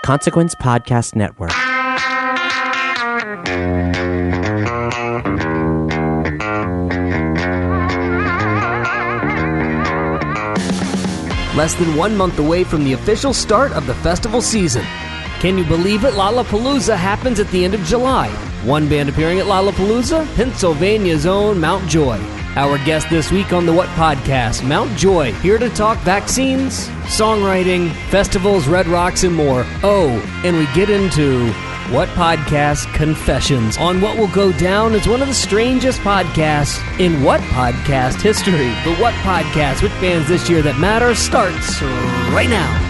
Consequence Podcast Network. Less than 1 month away from the official start of the festival season. Can you believe it? Lollapalooza happens at the end of July. One band appearing at Lollapalooza, Pennsylvania's own Mount Joy. Our guest this week on the What Podcast, Mount Joy, here to talk vaccines, songwriting, festivals, Red Rocks, and more. Oh, and we get into What Podcast Confessions on what will go down as one of the strangest podcasts in What Podcast history. The What Podcast, which bands this year that matter, starts right now.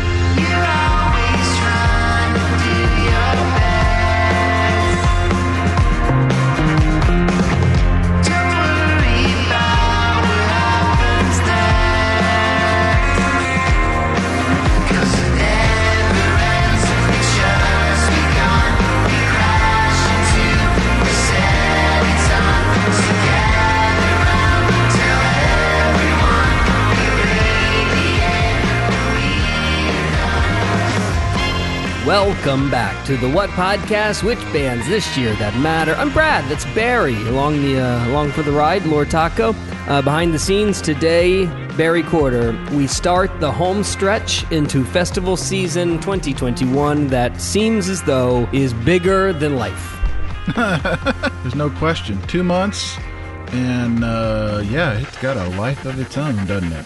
Welcome back to the What Podcast, which bands this year that matter. I'm Brad, that's Barry, along for the ride, Lord Taco. Behind the scenes today, Barry Quarter. We start the home stretch into festival season 2021 that seems as though is bigger than life. There's no question. 2 months, and it's got a life of its own, doesn't it?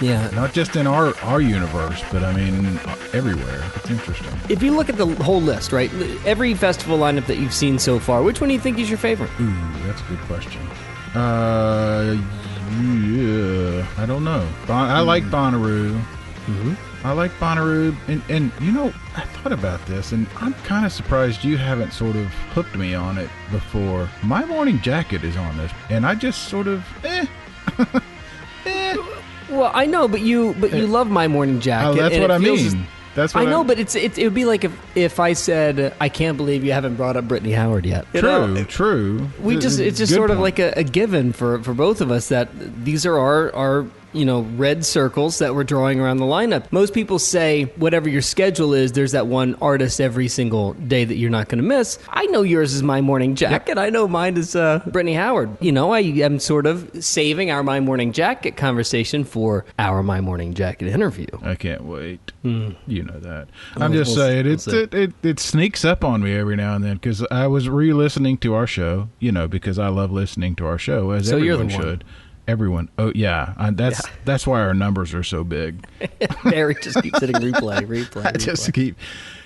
Yeah. Not just in our universe, but I mean everywhere. It's interesting. If you look at the whole list, right, every festival lineup that you've seen so far, which one do you think is your favorite? Ooh, that's a good question. I don't know. I like Bonnaroo. Mm-hmm. I like Bonnaroo, and you know, I thought about this, and I'm kind of surprised you haven't sort of hooked me on it before. My Morning Jacket is on this, and I just sort of, Well, I know, but you love My Morning Jacket. Oh, that's what I mean. That's what I know, but it would be like if I said, I can't believe you haven't brought up Brittany Howard yet. True. It's just sort of like a given for both of us that these are our red circles that we're drawing around the lineup. Most people say whatever your schedule is, there's that one artist every single day that you're not going to miss. I know yours is My Morning Jacket. Yep. I know mine is Brittany Howard. I am sort of saving our My Morning Jacket conversation for our My Morning Jacket interview. I can't wait. You know that. I'm just saying, it sneaks up on me every now and then because I was re-listening to our show, because I love listening to our show, as so everyone you're the should. Everyone. Oh, yeah. That's why our numbers are so big. Barry just keeps hitting replay. I just keep.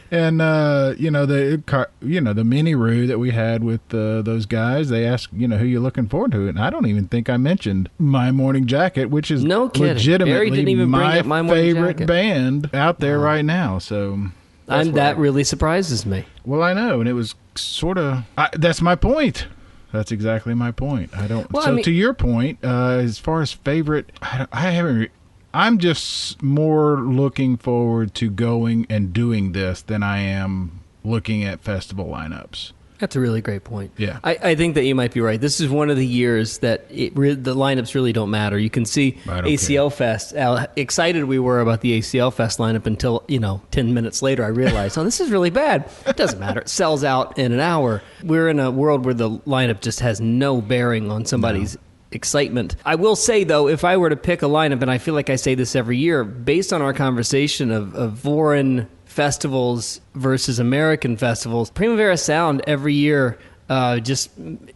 And, the mini-roo that we had with those guys, they asked, who you looking forward to. And I don't even think I mentioned My Morning Jacket, which is legitimately my favorite band out there right now. So that really surprises me. Well, I know. And it was sort of, that's my point. That's exactly my point. To your point, as far as favorite, I haven't. I'm just more looking forward to going and doing this than I am looking at festival lineups. That's a really great point. Yeah, I think that you might be right. This is one of the years that the lineups really don't matter. You can see ACL Fest, how excited we were about the ACL Fest lineup until, 10 minutes later I realized, this is really bad. It doesn't matter. It sells out in an hour. We're in a world where the lineup just has no bearing on somebody's excitement. I will say, though, if I were to pick a lineup, and I feel like I say this every year, based on our conversation of foreign festivals versus American festivals, Primavera Sound every year just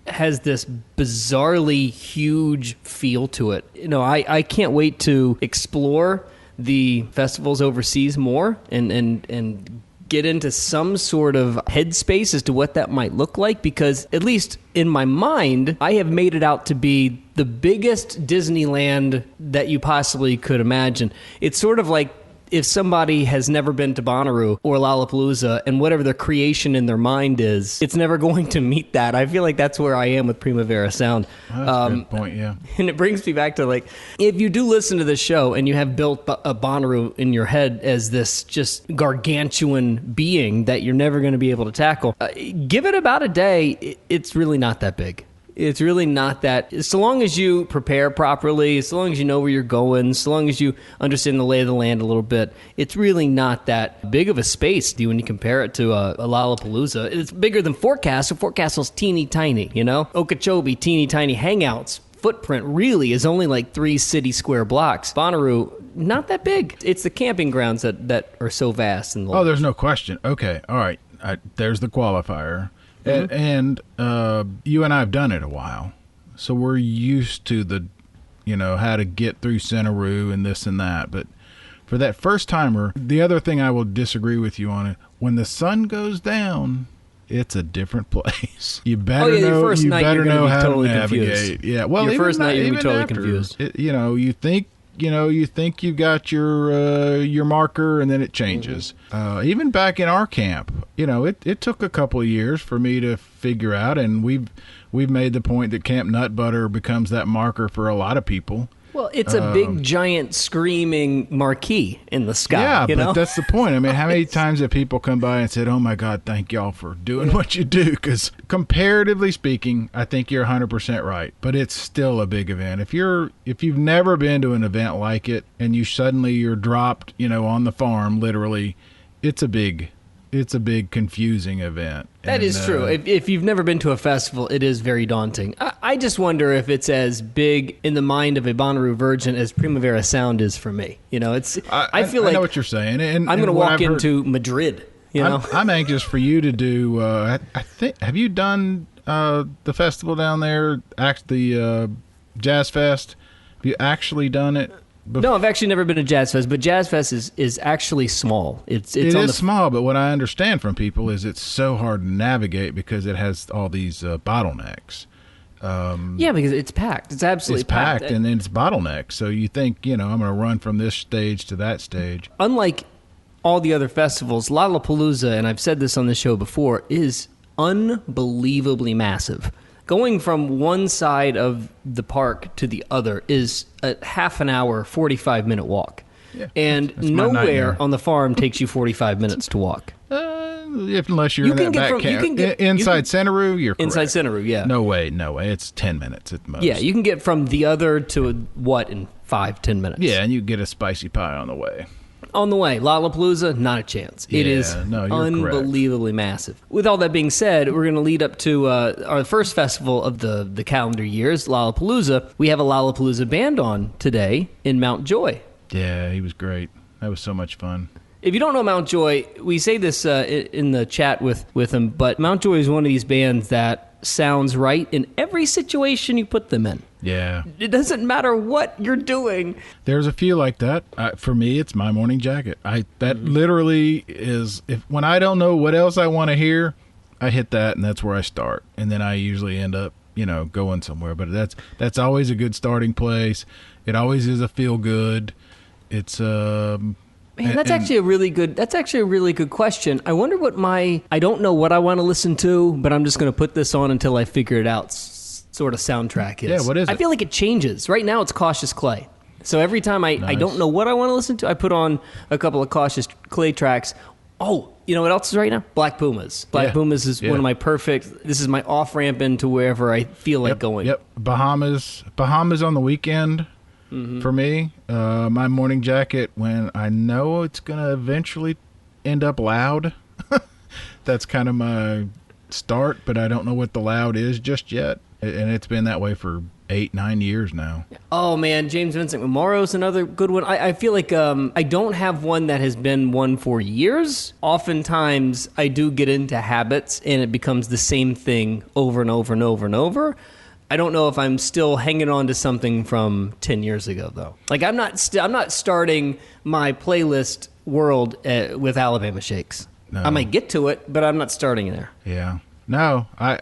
has this bizarrely huge feel to it. I can't wait to explore the festivals overseas more and get into some sort of headspace as to what that might look like, because at least in my mind, I have made it out to be the biggest Disneyland that you possibly could imagine. It's sort of like if somebody has never been to Bonnaroo or Lollapalooza, and whatever their creation in their mind is, it's never going to meet that. I feel like that's where I am with Primavera Sound. That's a good point, yeah. And it brings me back to, if you do listen to this show and you have built a Bonnaroo in your head as this just gargantuan being that you're never going to be able to tackle, give it about a day. It's really not that big. It's really not that. So long as you prepare properly, so long as you know where you're going, so long as you understand the lay of the land a little bit, it's really not that big of a space when you compare it to a Lollapalooza. It's bigger than Fort Castle. Fort Castle's teeny tiny, you know? Okeechobee, teeny tiny. Hangouts footprint really is only like 3 city square blocks. Bonnaroo, not that big. It's the camping grounds that are so vast and large. Oh, there's no question. Okay, all right. There's the qualifier. Mm-hmm. And you and I have done it a while, so we're used to the, how to get through Bonnaroo and this and that. But for that first timer, the other thing I will disagree with you on it, when the sun goes down, it's a different place. You better know. You better know how to navigate. Confused. Yeah. Well, your first night you're gonna be totally confused. You think you've got your marker, and then it changes. Even back in our camp, it took a couple of years for me to figure out, and we've made the point that Camp Nut Butter becomes that marker for a lot of people. Well, it's a big, giant, screaming marquee in the sky. Yeah, but that's the point. I mean, how many times have people come by and said, "Oh my God, thank y'all for doing what you do"? Because comparatively speaking, I think you're 100% right. But it's still a big event. If you've never been to an event like it, and you're dropped, on the farm, literally, it's a big confusing event. That is true. If you've never been to a festival, it is very daunting. I just wonder if it's as big in the mind of a Bonnaroo virgin as Primavera Sound is for me. I feel like I know what you're saying. And I'm going to walk into Madrid. I'm anxious for you to do. I think, have you done the festival down there? The Jazz Fest. Have you actually done it? No, I've actually never been to Jazz Fest, but Jazz Fest is actually small. It is small, but what I understand from people is it's so hard to navigate because it has all these bottlenecks. Yeah, because it's packed. It's absolutely packed. And then it's bottlenecked. So you think, I'm going to run from this stage to that stage. Unlike all the other festivals, Lollapalooza, and I've said this on the show before, is unbelievably massive. Going from one side of the park to the other is a half an hour, 45-minute walk. Yeah, and nowhere on the farm takes you 45 minutes to walk. Unless you're in that back camp. Inside Bonnaroo, you're correct. Inside Bonnaroo, yeah. No way. It's 10 minutes at most. Yeah, you can get from the other to in 5-10 minutes. Yeah, and you get a spicy pie on the way. On the way, Lollapalooza, not a chance. It is unbelievably massive. With all that being said, we're going to lead up to our first festival of the calendar years, Lollapalooza. We have a Lollapalooza band on today in Mount Joy. Yeah, he was great. That was so much fun. If you don't know Mount Joy, we say this in the chat with him, but Mount Joy is one of these bands that sounds right in every situation you put them in. Yeah. It doesn't matter what you're doing. There's a few like that. For me, it's My Morning Jacket. Literally is, when I don't know what else I want to hear, I hit that, and that's where I start. And then I usually end up, going somewhere. But that's always a good starting place. It always is a feel good. It's Man, that's actually a really good question. I wonder what I don't know what I want to listen to, but I'm just going to put this on until I figure it out. Sort of soundtrack is. Yeah, what is it? I feel like it changes. Right now it's Cautious Clay. So every time I don't know what I want to listen to, I put on a couple of Cautious Clay tracks. Oh, you know what else is right now? Black Pumas. Black Pumas is one of my this is my off-ramp into wherever I feel like going. Yep. Bahamas on the weekend. Mm-hmm. For me, My Morning Jacket, when I know it's going to eventually end up loud. That's kind of my start, but I don't know what the loud is just yet. And it's been that way for 8-9 years now. Oh, man, James Vincent Morrow's another good one. I feel like I don't have one that has been one for years. Oftentimes, I do get into habits, and it becomes the same thing over and over and over and over. I don't know if I'm still hanging on to something from 10 years ago, though. Like, I'm not starting my playlist world with Alabama Shakes. No. I might get to it, but I'm not starting there. Yeah. No, I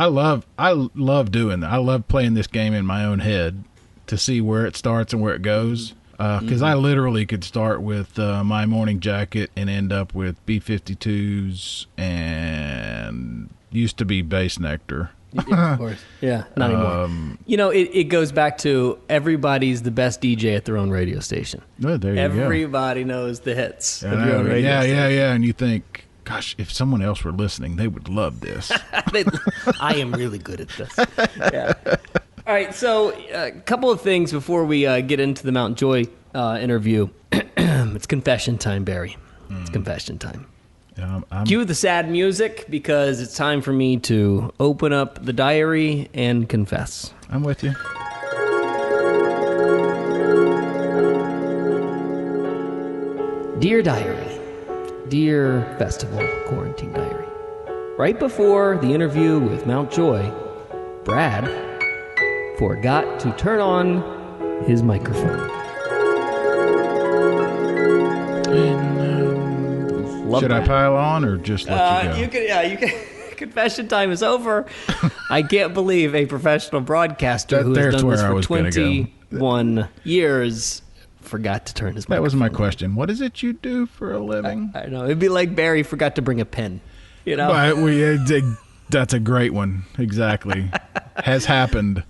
love doing that. I love playing this game in my own head to see where it starts and where it goes. Because I literally could start with My Morning Jacket and end up with B-52s and used to be Bass Nectar. Of course. Yeah, not anymore. It goes back to everybody's the best DJ at their own radio station. Oh, there you Everybody knows the hits of your own radio station. Yeah. And you think, Gosh, if someone else were listening, they would love this. I am really good at this. Yeah. All right, so a couple of things before we get into the Mount Joy interview. It's confession time, Barry. It's confession time. Cue the sad music because it's time for me to open up the diary and confess. I'm with you. Dear Diary, dear Festival Quarantine Diary, right before the interview with Mount Joy, Brad forgot to turn on his microphone. Should I pile on or just let you go? You can. Confession time is over. I can't believe a professional broadcaster who has done this for 21 years forgot to turn his microphone. That was my question. What is it you do for a living? I know. It'd be like Barry forgot to bring a pen. You know? That's a great one. Exactly. Has happened.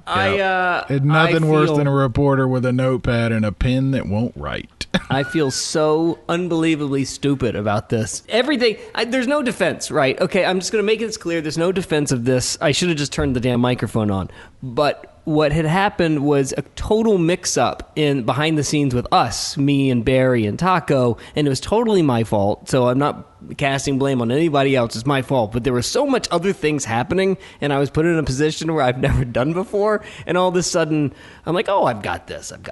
It's nothing worse than a reporter with a notepad and a pen that won't write. I feel so unbelievably stupid about this. Everything, there's no defense, right? Okay, I'm just going to make this clear. There's no defense of this. I should have just turned the damn microphone on. But what had happened was a total mix-up in behind the scenes with us, me and Barry and Taco, and it was totally my fault. So I'm not casting blame on anybody else. It's my fault. But there was so much other things happening, and I was put in a position where I've never done before. And all of a sudden, I'm like, oh, I've got this. I've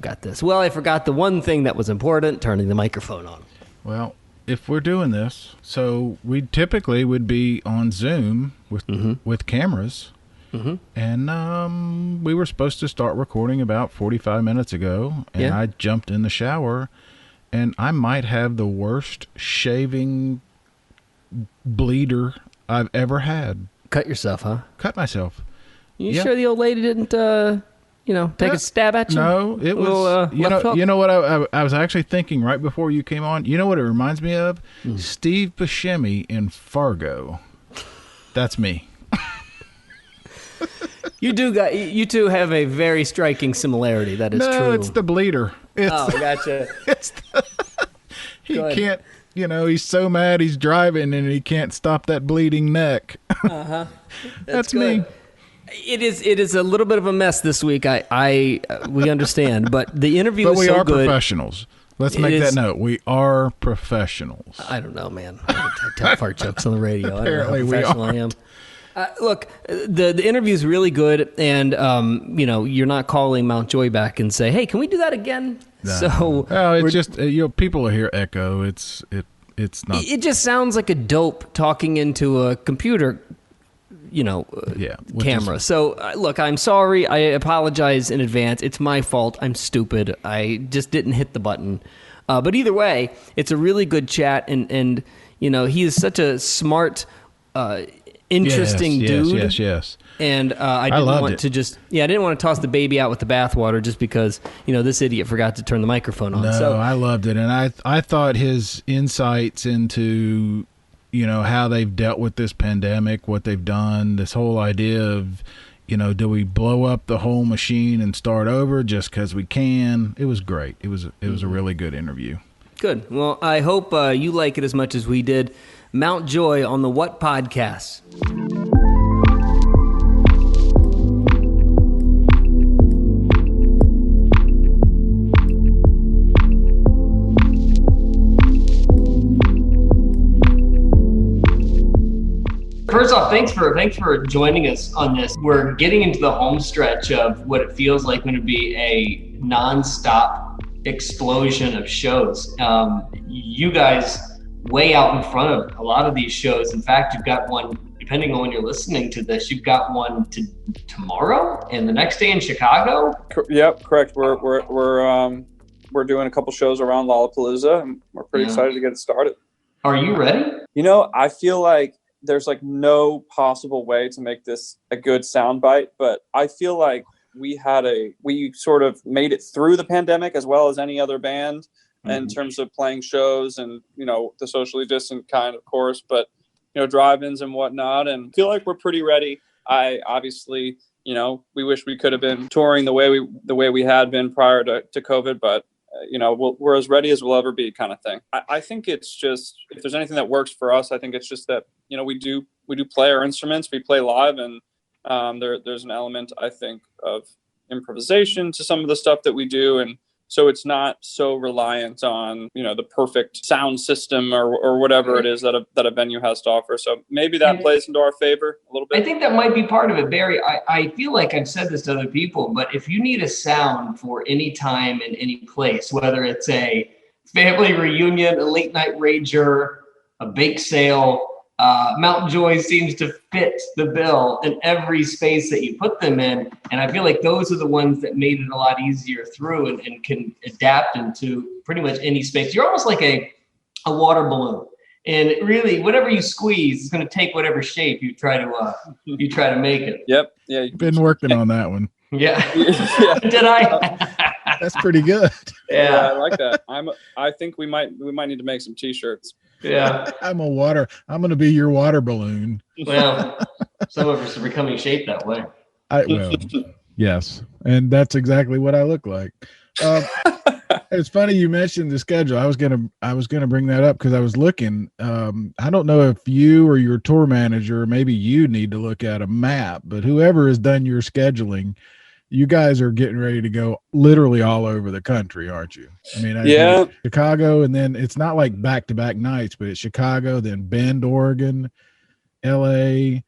got this. Well, I forgot the one thing that was important, turning the microphone on. Well, if we're doing this, so we typically would be on Zoom with cameras. Mm-hmm. And we were supposed to start recording about 45 minutes ago, and I jumped in the shower, and I might have the worst shaving bleeder I've ever had. Cut yourself, huh? Cut myself. You sure the old lady didn't, take a stab at you? No, it was. You know what I was actually thinking right before you came on. You know what it reminds me of? Steve Buscemi in Fargo. That's me. You two have a very striking similarity. That is true. No, it's the bleeder. Gotcha. He can't, he's so mad he's driving and he can't stop that bleeding neck. Uh-huh. That's me. It is a little bit of a mess this week. We understand, but the interview is so good. But we are professionals. Let's make that note. We are professionals. I don't know, man. I tell fart jokes on the radio. Apparently I don't know how professional I am. Look, the interview is really good, and you're not calling Mount Joy back and say, "Hey, can we do that again?" No. So, it's just people will hear echo. It's not. It just sounds like a dope talking into a computer, camera. So, look, I'm sorry. I apologize in advance. It's my fault. I'm stupid. I just didn't hit the button. But either way, it's a really good chat, and he is such a smart. Interesting dude. Yes. And I didn't want to toss the baby out with the bathwater just because, this idiot forgot to turn the microphone on. No, so I loved it. And I thought his insights into, how they've dealt with this pandemic, what they've done, this whole idea of, do we blow up the whole machine and start over just because we can? It was great. It was a really good interview. Good. Well, I hope you like it as much as we did. Mount Joy on the What Podcast. First off, thanks for joining us on this. We're getting into the home stretch of what it feels like going to be a nonstop explosion of shows. You guys way out in front of a lot of these shows. In fact, you've got one, depending on when you're listening to this, you've got one tomorrow and the next day in Chicago. Yep, correct. We're doing a couple shows around Lollapalooza, and we're pretty excited to get it started. Are you ready? I feel like there's no possible way to make this a good soundbite, but I feel like we sort of made it through the pandemic as well as any other band. In terms of playing shows and, the socially distant kind, of course, but, drive-ins and whatnot. And I feel like we're pretty ready. I obviously, we wish we could have been touring the way we had been prior to COVID, but we're as ready as we'll ever be, kind of thing. I think it's just, if there's anything that works for us, I think it's just that, we do play our instruments, we play live, and there's an element, I think, of improvisation to some of the stuff that we do, and so it's not so reliant on the perfect sound system or whatever it is that a venue has to offer. So maybe that plays into our favor a little bit. I think that might be part of it, Barry. I feel like I've said this to other people, but if you need a sound for any time and any place, whether it's a family reunion, a late night rager, a bake sale, Mountain Joy seems to fit the bill in every space that you put them in. And I feel like those are the ones that made it a lot easier through and can adapt into pretty much any space. You're almost like a water balloon. And really, whatever you squeeze is going to take whatever shape you try to make it. Yep. Yeah. Been working on that one. Yeah. Yeah. Did I? That's pretty good. Yeah. I like that. I think we might need to make some t-shirts. Yeah. I'm going to be your water balloon. Well, some of us are becoming shaped that way. Yes. And that's exactly what I look like. It's funny you mentioned the schedule. I was gonna bring that up because I was looking. I don't know if you or your tour manager, or maybe you need to look at a map, but whoever has done your scheduling, you guys are getting ready to go literally all over the country, aren't you? I mean, yeah, Chicago, and then it's not like back-to-back nights, but it's Chicago, then Bend, Oregon, LA,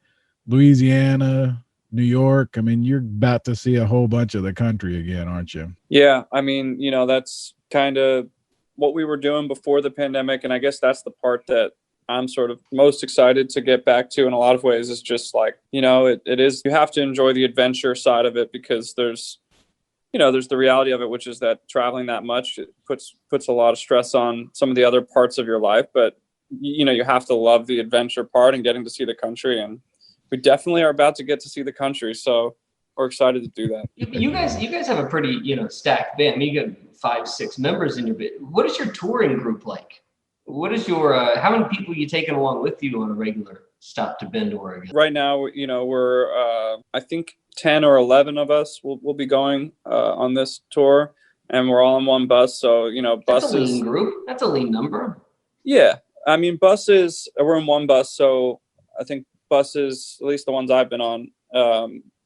Louisiana, New York. I mean, you're about to see a whole bunch of the country again, aren't you? Yeah. I mean, that's kind of what we were doing before the pandemic. And I guess that's the part that I'm sort of most excited to get back to in a lot of ways. Is just like, it is, you have to enjoy the adventure side of it, because there's the reality of it, which is that traveling that much, it puts a lot of stress on some of the other parts of your life. But, you have to love the adventure part and getting to see the country. And we definitely are about to get to see the country. So we're excited to do that. You guys have a pretty, stacked band. I mean, you got 5-6 members in your band. What is your touring group like? What is your, how many people are you taking along with you on a regular stop to Bend, Oregon? Right now, we're, I think 10 or 11 of us will be going on this tour, and we're all in one bus. So, buses. That's a lean group. That's a lean number. Yeah. I mean, buses, we're in one bus. So I think buses, at least the ones I've been on,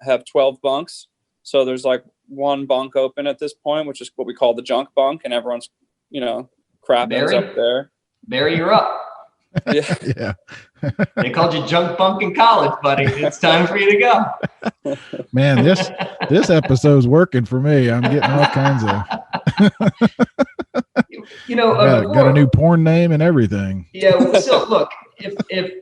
have 12 bunks. So there's like one bunk open at this point, which is what we call the junk bunk. And everyone's, crap ends up there. Barry, you're up. Yeah. Yeah. They called you junk bunk in college, buddy. It's time for you to go. Man, this episode's working for me. I'm getting all kinds of got a new porn name and everything. Yeah. So look, if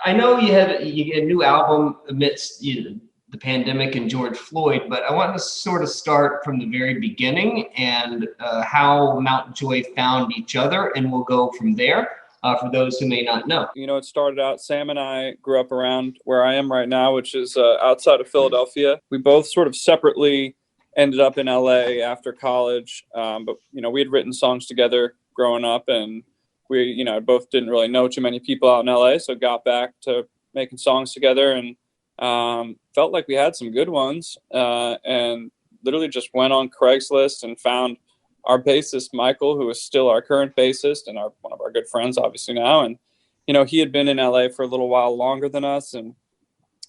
I know you get a new album amidst the pandemic and George Floyd, but I want to sort of start from the very beginning and how Mountain Joy found each other, and we'll go from there for those who may not know. It started out, Sam and I grew up around where I am right now, which is outside of Philadelphia. We both sort of separately ended up in LA after college, but we had written songs together growing up, and we both didn't really know too many people out in LA, so got back to making songs together, and felt like we had some good ones, and literally just went on Craigslist and found our bassist, Michael, who is still our current bassist and one of our good friends, obviously now. And, he had been in LA for a little while longer than us, and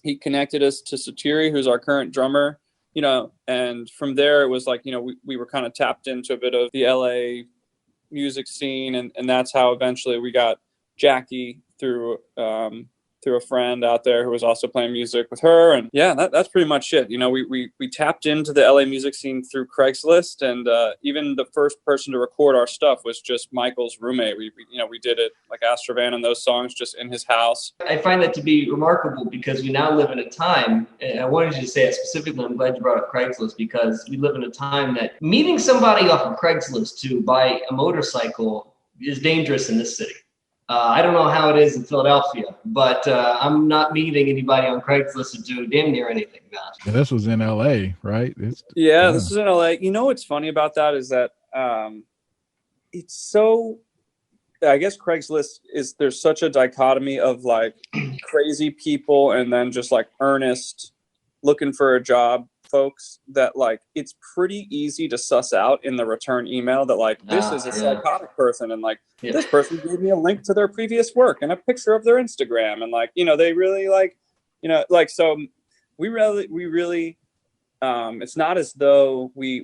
he connected us to Satiri, who's our current drummer, and from there it was like, we were kind of tapped into a bit of the LA music scene. And that's how eventually we got Jackie through a friend out there who was also playing music with her. And yeah, that's pretty much it. We tapped into the LA music scene through Craigslist, and even the first person to record our stuff was just Michael's roommate. We did it like Astrovan and those songs just in his house. I find that to be remarkable because we now live in a time, and I wanted you to say it specifically, I'm glad you brought up Craigslist, because we live in a time that meeting somebody off of Craigslist to buy a motorcycle is dangerous in this city. I don't know how it is in Philadelphia, but I'm not meeting anybody on Craigslist to do damn near anything about it. Yeah, this was in LA, right? This is in LA. What's funny about that is that it's so, I guess Craigslist there's such a dichotomy of like crazy people and then just like earnest looking for a job folks that like it's pretty easy to suss out in the return email that like this is a psychotic person, and like this person gave me a link to their previous work and a picture of their Instagram, and like, you know, they really like, you know, like, so we really it's not as though we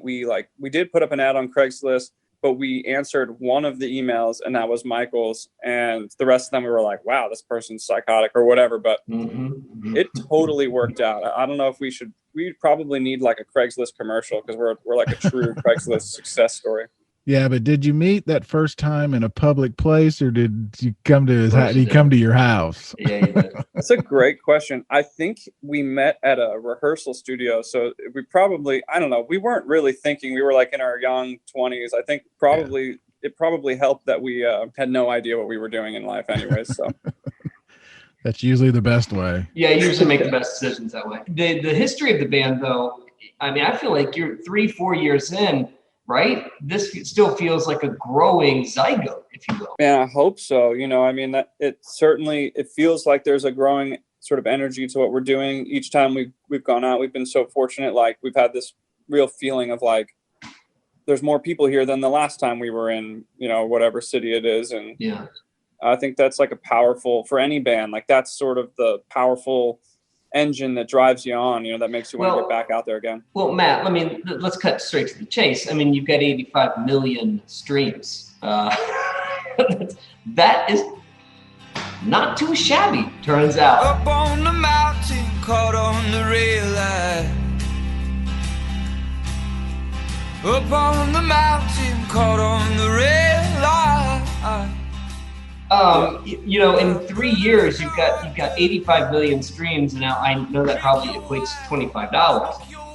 did put up an ad on Craigslist, but we answered one of the emails, and that was Michael's, and the rest of them we were like, wow, this person's psychotic or whatever. But it totally worked out. I don't know if we'd probably need like a Craigslist commercial, because we're like a true Craigslist success story. Yeah, but did you meet that first time in a public place, or did you come to his house? Did he come to your house? Yeah, he did. That's a great question. I think we met at a rehearsal studio. So we probably, I don't know, we weren't really thinking. We were like in our young 20s. I think it probably helped that we had no idea what we were doing in life anyways. So that's usually the best way. Yeah, you usually make the best decisions that way. The history of the band, though, I mean, I feel like you're 3-4 years in, right? This still feels like a growing zygote, if you will. Yeah, I hope so. You know, I mean, that it feels like there's a growing sort of energy to what we're doing. Each time we've gone out, we've been so fortunate. Like, we've had this real feeling of like, there's more people here than the last time we were in, you know, whatever city it is. And yeah, I think that's like a powerful, for any band, like that's sort of the powerful engine that drives you on, you know, that makes you want to get back out there again. Well, Matt, I mean, let's cut straight to the chase. I mean, you've got 85 million streams. That is not too shabby, turns out. Up on the mountain, caught on the rail line. Up on the mountain, caught on the rail line. You know, in 3 years, you've got 85 million streams, and now I know that probably equates to $25.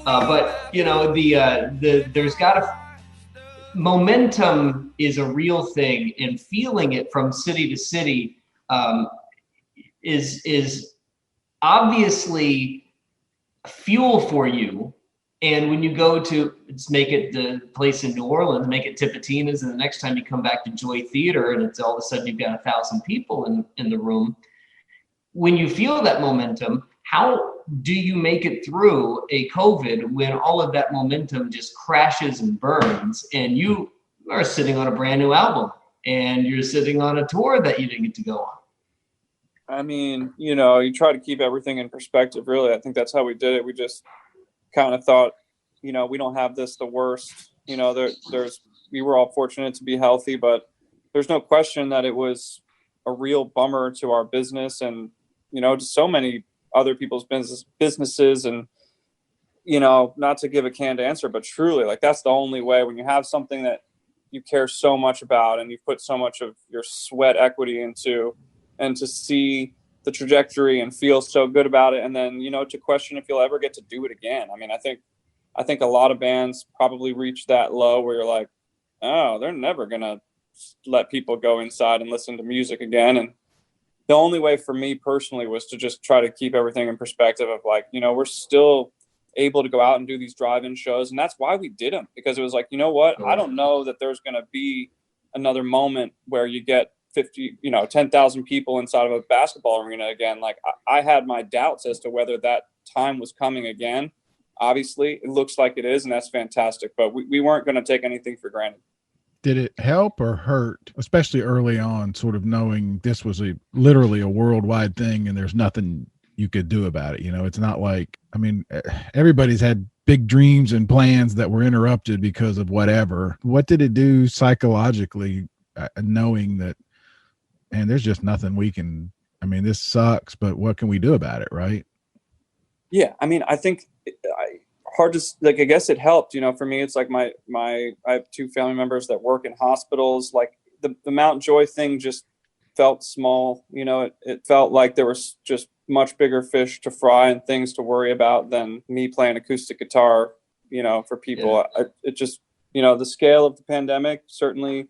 But you know, there's momentum is a real thing, and feeling it from city to city is obviously fuel for you. And when you go to, let's make it the place in New Orleans, make it Tipitina's, and the next time you come back to Joy Theater and it's all of a sudden you've got 1,000 people in the room. When you feel that momentum, how do you make it through a COVID when all of that momentum just crashes and burns, and you are sitting on a brand new album and you're sitting on a tour that you didn't get to go on? I mean, you know, you try to keep everything in perspective, really. I think that's how we did it. We just kind of thought, you know, we don't have the worst, you know, we were all fortunate to be healthy, but there's no question that it was a real bummer to our business and, you know, to so many other people's businesses. And, you know, not to give a canned answer, but truly, like, that's the only way. When you have something that you care so much about and you put so much of your sweat equity into, and to see the trajectory and feel so good about it, and then, you know, to question if you'll ever get to do it again. I mean, I think a lot of bands probably reach that low where you're like, oh, they're never gonna let people go inside and listen to music again. And the only way for me personally was to just try to keep everything in perspective of like, you know, we're still able to go out and do these drive-in shows, and that's why we did them, because it was like, you know what, I don't know that there's gonna be another moment where you get 10,000 people inside of a basketball arena again. Like, I had my doubts as to whether that time was coming again. Obviously, it looks like it is, and that's fantastic. But we weren't going to take anything for granted. Did it help or hurt, especially early on, sort of knowing this was literally a worldwide thing and there's nothing you could do about it? You know, it's not like, I mean, everybody's had big dreams and plans that were interrupted because of whatever. What did it do psychologically, knowing that, and there's just nothing we can, I mean, this sucks, but what can we do about it, right? Yeah, I mean, I think hard to, like, I guess it helped, you know. For me, it's like I have 2 family members that work in hospitals. Like, the Mount Joy thing just felt small, you know. It felt like there was just much bigger fish to fry and things to worry about than me playing acoustic guitar, you know, for people. Yeah. It just, you know, the scale of the pandemic certainly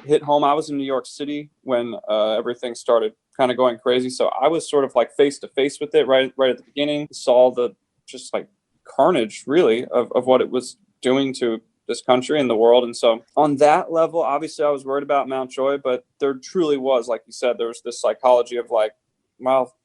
hit home. I was in New York City when everything started kind of going crazy, so I was sort of like face to face with it right at the beginning. Saw the just like carnage, really, of what it was doing to this country and the world. And so on that level, obviously I was worried about Mount Joy, but there truly was, like you said, there was this psychology of like, well,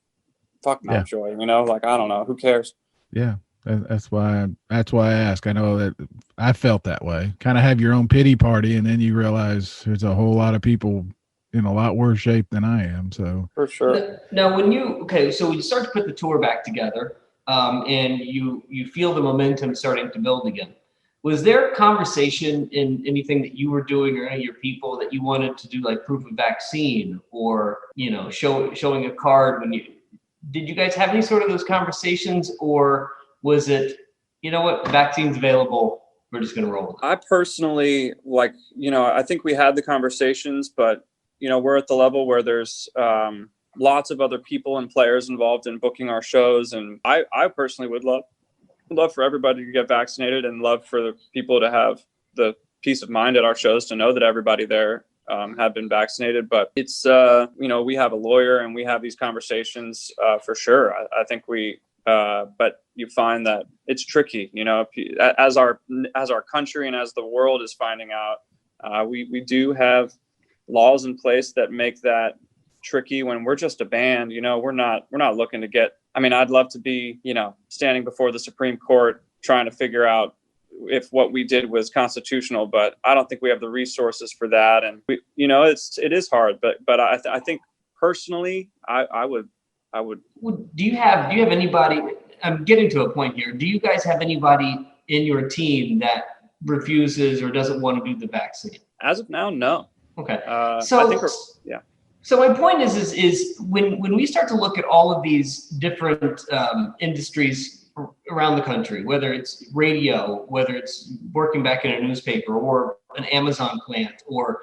fuck Mount Joy, you know, like, I don't know, who cares? Yeah. That's why I ask. I know that I felt that way. Kind of have your own pity party, and then you realize there's a whole lot of people in a lot worse shape than I am. So for sure. Now, so when you start to put the tour back together, and you feel the momentum starting to build again, was there conversation in anything that you were doing or any of your people that you wanted to do, like proof of vaccine, or showing a card did you guys have any sort of those conversations, or was it, vaccine's available, we're just going to roll with it? I personally, I think we had the conversations, but, we're at the level where there's lots of other people and players involved in booking our shows. And I personally would love for everybody to get vaccinated, and love for the people to have the peace of mind at our shows to know that everybody there have been vaccinated. But it's, we have a lawyer and we have these conversations for sure. I think but you find that it's tricky, as our country and as the world is finding out, we do have laws in place that make that tricky when we're just a band. We're not looking to get, I'd love to be, standing before the Supreme Court trying to figure out if what we did was constitutional, but I don't think we have the resources for that. And it is hard, but I think personally, I would. Do you have anybody? I'm getting to a point here. Do you guys have anybody in your team that refuses or doesn't want to do the vaccine? As of now, no. Okay. So I think yeah. So my point is when we start to look at all of these different industries around the country, whether it's radio, whether it's working back in a newspaper or an Amazon plant, or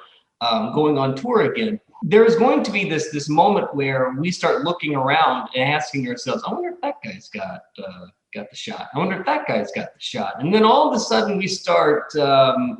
going on tour again, there is going to be this moment where we start looking around and asking ourselves, I wonder if that guy's got the shot. I wonder if that guy's got the shot. And then all of a sudden we start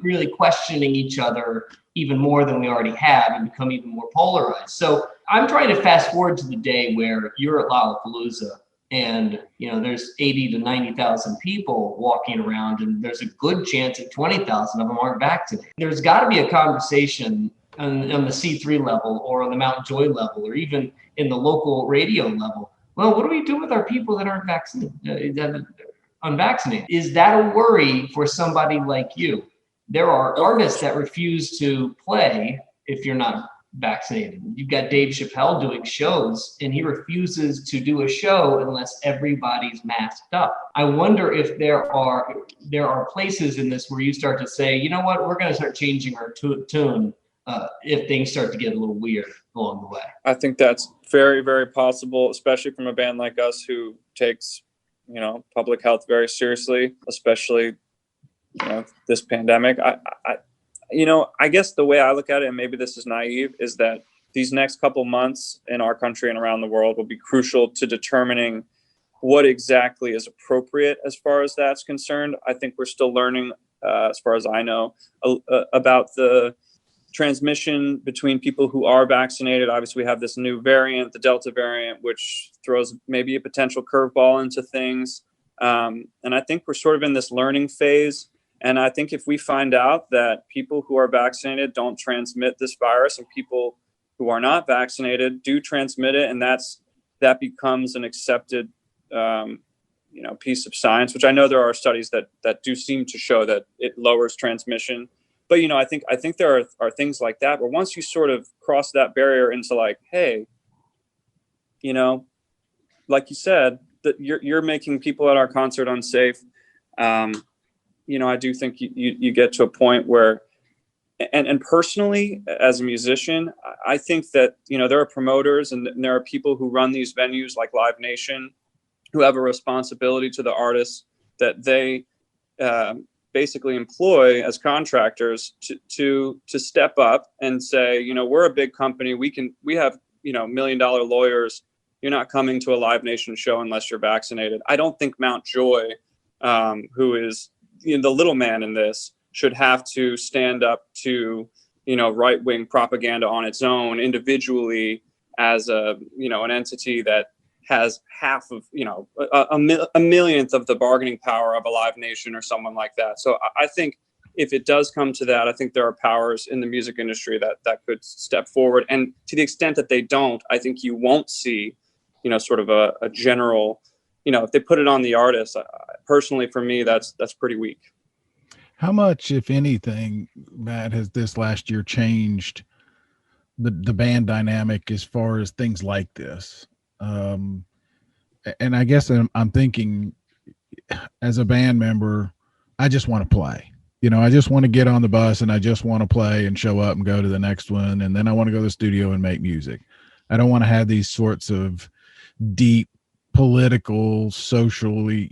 really questioning each other even more than we already have, and become even more polarized. So I'm trying to fast forward to the day where you're at Lollapalooza and there's 80 to 90,000 people walking around, and there's a good chance that 20,000 of them aren't vaccinated. There's got to be a conversation on the C3 level, or on the Mount Joy level, or even in the local radio level. Well, what do we do with our people that aren't vaccinated, unvaccinated? Is that a worry for somebody like you? There are artists that refuse to play if you're not vaccinated. You've got Dave Chappelle doing shows, and he refuses to do a show unless everybody's masked up. I wonder if there are places in this where you start to say, you know what, we're going to start changing our tune if things start to get a little weird along the way. I think that's very, very possible, especially from a band like us who takes, public health very seriously, especially, this pandemic. I guess the way I look at it, and maybe this is naive, is that these next couple months in our country and around the world will be crucial to determining what exactly is appropriate as far as that's concerned. I think we're still learning, as far as I know, about the transmission between people who are vaccinated. Obviously, we have this new variant, the Delta variant, which throws maybe a potential curveball into things. And I think we're sort of in this learning phase. And I think if we find out that people who are vaccinated don't transmit this virus, and people who are not vaccinated do transmit it, and that becomes an accepted, piece of science, which I know there are studies that do seem to show that it lowers transmission. But, I think there are things like that, but once you sort of cross that barrier into like, hey, like you said, that you're making people at our concert unsafe. I do think you get to a point where, and personally, as a musician, I think that, there are promoters and there are people who run these venues like Live Nation who have a responsibility to the artists that they basically employ as contractors to step up and say, we're a big company. We have, $1 million lawyers. You're not coming to a Live Nation show unless you're vaccinated. I don't think Mount Joy, who is the little man in this, should have to stand up to, right-wing propaganda on its own individually as an entity that has half of, a millionth of the bargaining power of a Live Nation or someone like that. So I think if it does come to that, I think there are powers in the music industry that could step forward. And to the extent that they don't, I think you won't see, sort of a general, if they put it on the artist, personally for me, that's pretty weak. How much, if anything, Matt, has this last year changed the band dynamic as far as things like this? And I guess I'm thinking, as a band member, I just want to play. I just want to get on the bus and I just want to play and show up and go to the next one. And then I want to go to the studio and make music. I don't want to have these sorts of deep political, socially,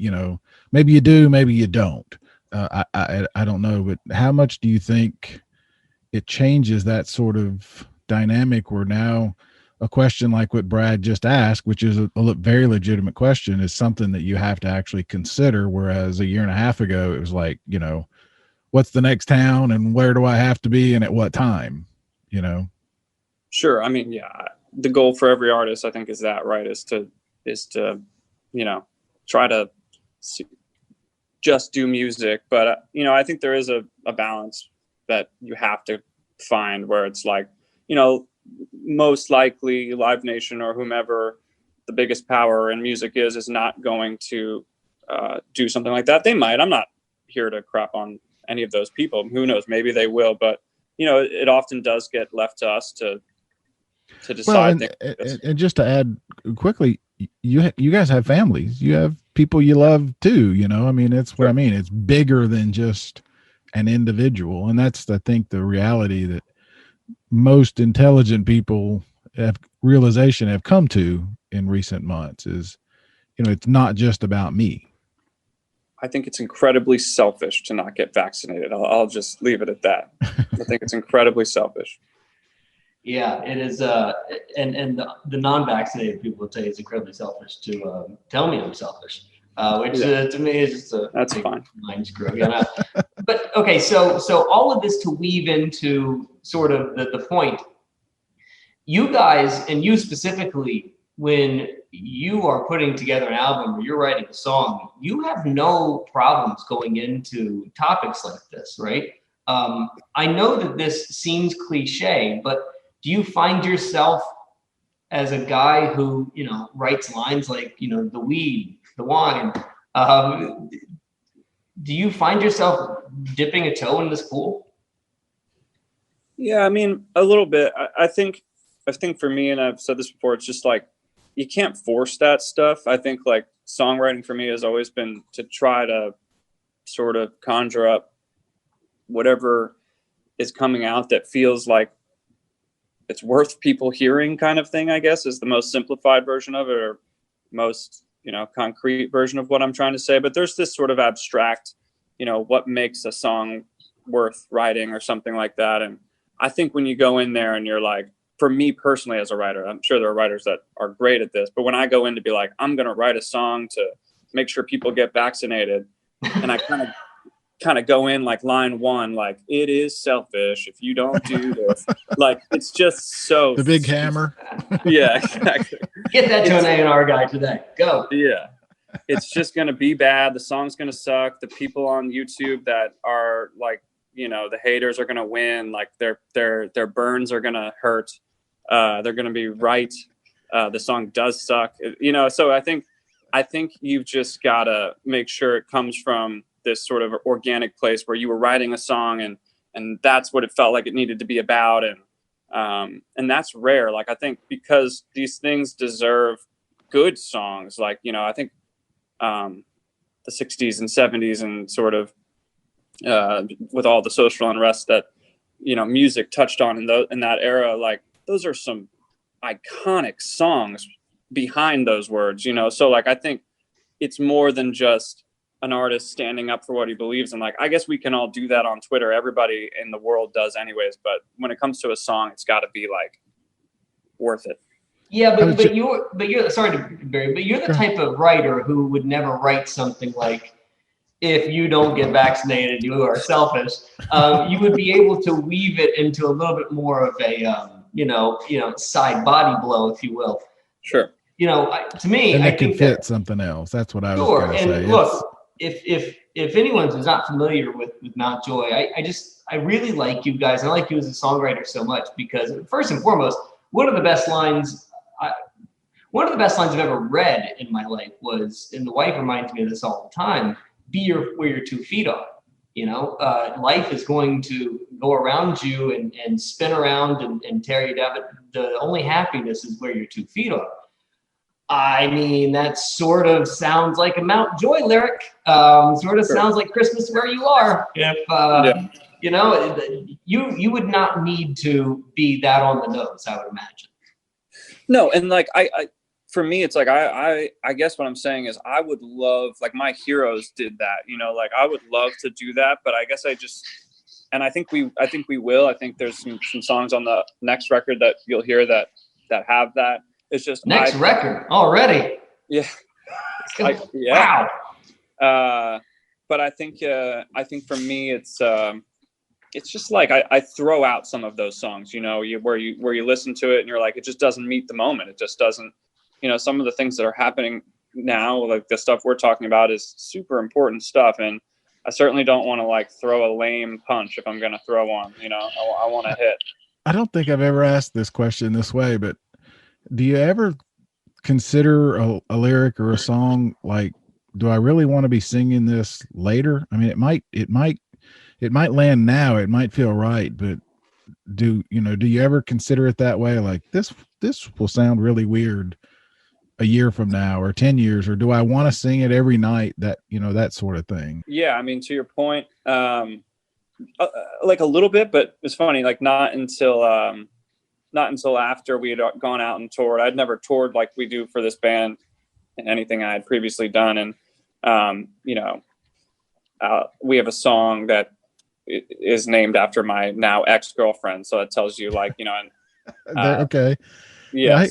maybe you do, maybe you don't. I don't know, but how much do you think it changes that sort of dynamic where now a question like what Brad just asked, which is a very legitimate question, is something that you have to actually consider. Whereas a year and a half ago, it was like, what's the next town and where do I have to be and at what time, Sure. I mean, yeah, the goal for every artist, I think, is that, right. Is to, try to just do music. But, I think there is a balance that you have to find where it's like, most likely Live Nation or whomever the biggest power in music is not going to do something like that. They might. I'm not here to crap on any of those people. Who knows? Maybe they will. But, it often does get left to us to decide. Well, and just to add quickly, you guys have families. You have people you love too. I mean, it's what I mean. It's bigger than just an individual. And that's, I think, the reality that most intelligent people have come to in recent months is, it's not just about me. I think it's incredibly selfish to not get vaccinated. I'll just leave it at that. I think it's incredibly selfish. Yeah, it is. And the non-vaccinated people will tell you it's incredibly selfish to tell me I'm selfish, which to me is just that's fine. Mind screw. But okay, so all of this to weave into sort of the point. You guys, and you specifically, when you are putting together an album or you're writing a song, you have no problems going into topics like this, right? I know that this seems cliche, but do you find yourself as a guy who, writes lines like, the weed, the wine, do you find yourself dipping a toe in this pool? Yeah, I mean, a little bit. I think for me, and I've said this before, it's just like, you can't force that stuff. I think like songwriting for me has always been to try to sort of conjure up whatever is coming out that feels like it's worth people hearing, kind of thing, I guess, is the most simplified version of it, or most, concrete version of what I'm trying to say. But there's this sort of abstract, what makes a song worth writing or something like that. And I think when you go in there and you're like, for me personally as a writer, I'm sure there are writers that are great at this, but when I go in to be like, I'm going to write a song to make sure people get vaccinated, and I kind of go in like line one, like, it is selfish if you don't do this. Like, it's just so... The big hammer. Yeah, exactly. Get that to an A&R guy today. Go. Yeah. It's just going to be bad. The song's going to suck. The people on YouTube that are like, the haters are going to win. Like their burns are going to hurt. They're going to be right. The song does suck. So I think you've just got to make sure it comes from this sort of organic place where you were writing a song and that's what it felt like it needed to be about. And that's rare. Like, I think because these things deserve good songs, like, I think the 60s and 70s and sort of with all the social unrest that, music touched on in that era, like, those are some iconic songs behind those words, So like, I think it's more than just an artist standing up for what he believes in. Like, I guess we can all do that on Twitter. Everybody in the world does anyways. But when it comes to a song, it's got to be like worth it. Yeah, but you're sorry to Barry, but you're the type of writer who would never write something like, if you don't get vaccinated, you are selfish. You would be able to weave it into a little bit more of a side body blow, if you will. Sure. To me, and I can think fit something else. That's what I was going to say. And look, if anyone who's not familiar with Mount Joy, I really like you guys. I like you as a songwriter so much because, first and foremost, one of the best lines One of the best lines I've ever read in my life was, and the wife reminds me of this all the time, where your 2 feet are. Life is going to go around you and spin around and tear you down, but the only happiness is where your 2 feet are. I mean, that sort of sounds like a Mount Joy lyric. Sounds like Christmas where you are. If you would not need to be that on the nose, I would imagine. No, and like I for me, it's like I guess what I'm saying is I would love, like, my heroes did that. Like, I would love to do that, but I guess I think we will. I think there's some songs on the next record that you'll hear that have that. It's just next record already. Yeah. Wow. But I think for me, it's just like I throw out some of those songs, where you listen to it and you're like, it just doesn't meet the moment. It just doesn't, some of the things that are happening now, like the stuff we're talking about, is super important stuff. And I certainly don't want to like throw a lame punch if I'm going to throw one, I want to hit. I don't think I've ever asked this question this way, but do you ever consider a lyric or a song like, do I really want to be singing this later? I mean, it might land now, it might feel right, but do you ever consider it that way? Like, this will sound really weird a year from now or 10 years, or do I want to sing it every night? That, that sort of thing. Yeah. I mean, to your point, like a little bit, but it's funny, like not until after we had gone out and toured. I'd never toured like we do for this band and anything I had previously done. And, we have a song that is named after my now ex-girlfriend. So it tells you, like, okay. Yeah.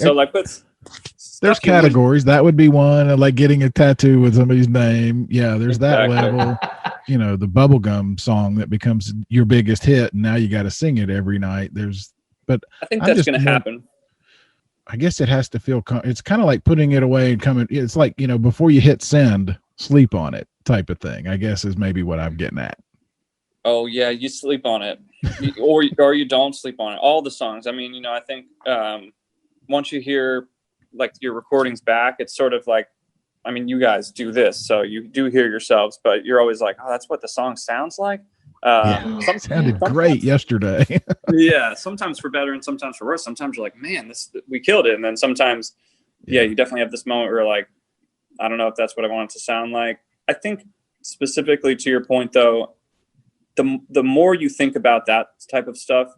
There's categories. That would be one, like getting a tattoo with somebody's name. Yeah. There's that level, the bubblegum song that becomes your biggest hit. And now you got to sing it every night. But I think that's going to happen. I guess it has to feel, it's kind of like putting it away and coming. It's like, before you hit send, sleep on it type of thing, I guess, is maybe what I'm getting at. Oh yeah. You sleep on it or you don't sleep on it. All the songs. I mean, I think, once you hear like your recordings back, it's sort of like, I mean, you guys do this, so you do hear yourselves, but you're always like, oh, that's what the song sounds like. Sounded great yesterday. Yeah, sometimes for better and sometimes for worse. Sometimes you're like, man, we killed it. And then sometimes, you definitely have this moment where you're like, I don't know if that's what I want it to sound like. I think specifically to your point, though, the more you think about that type of stuff,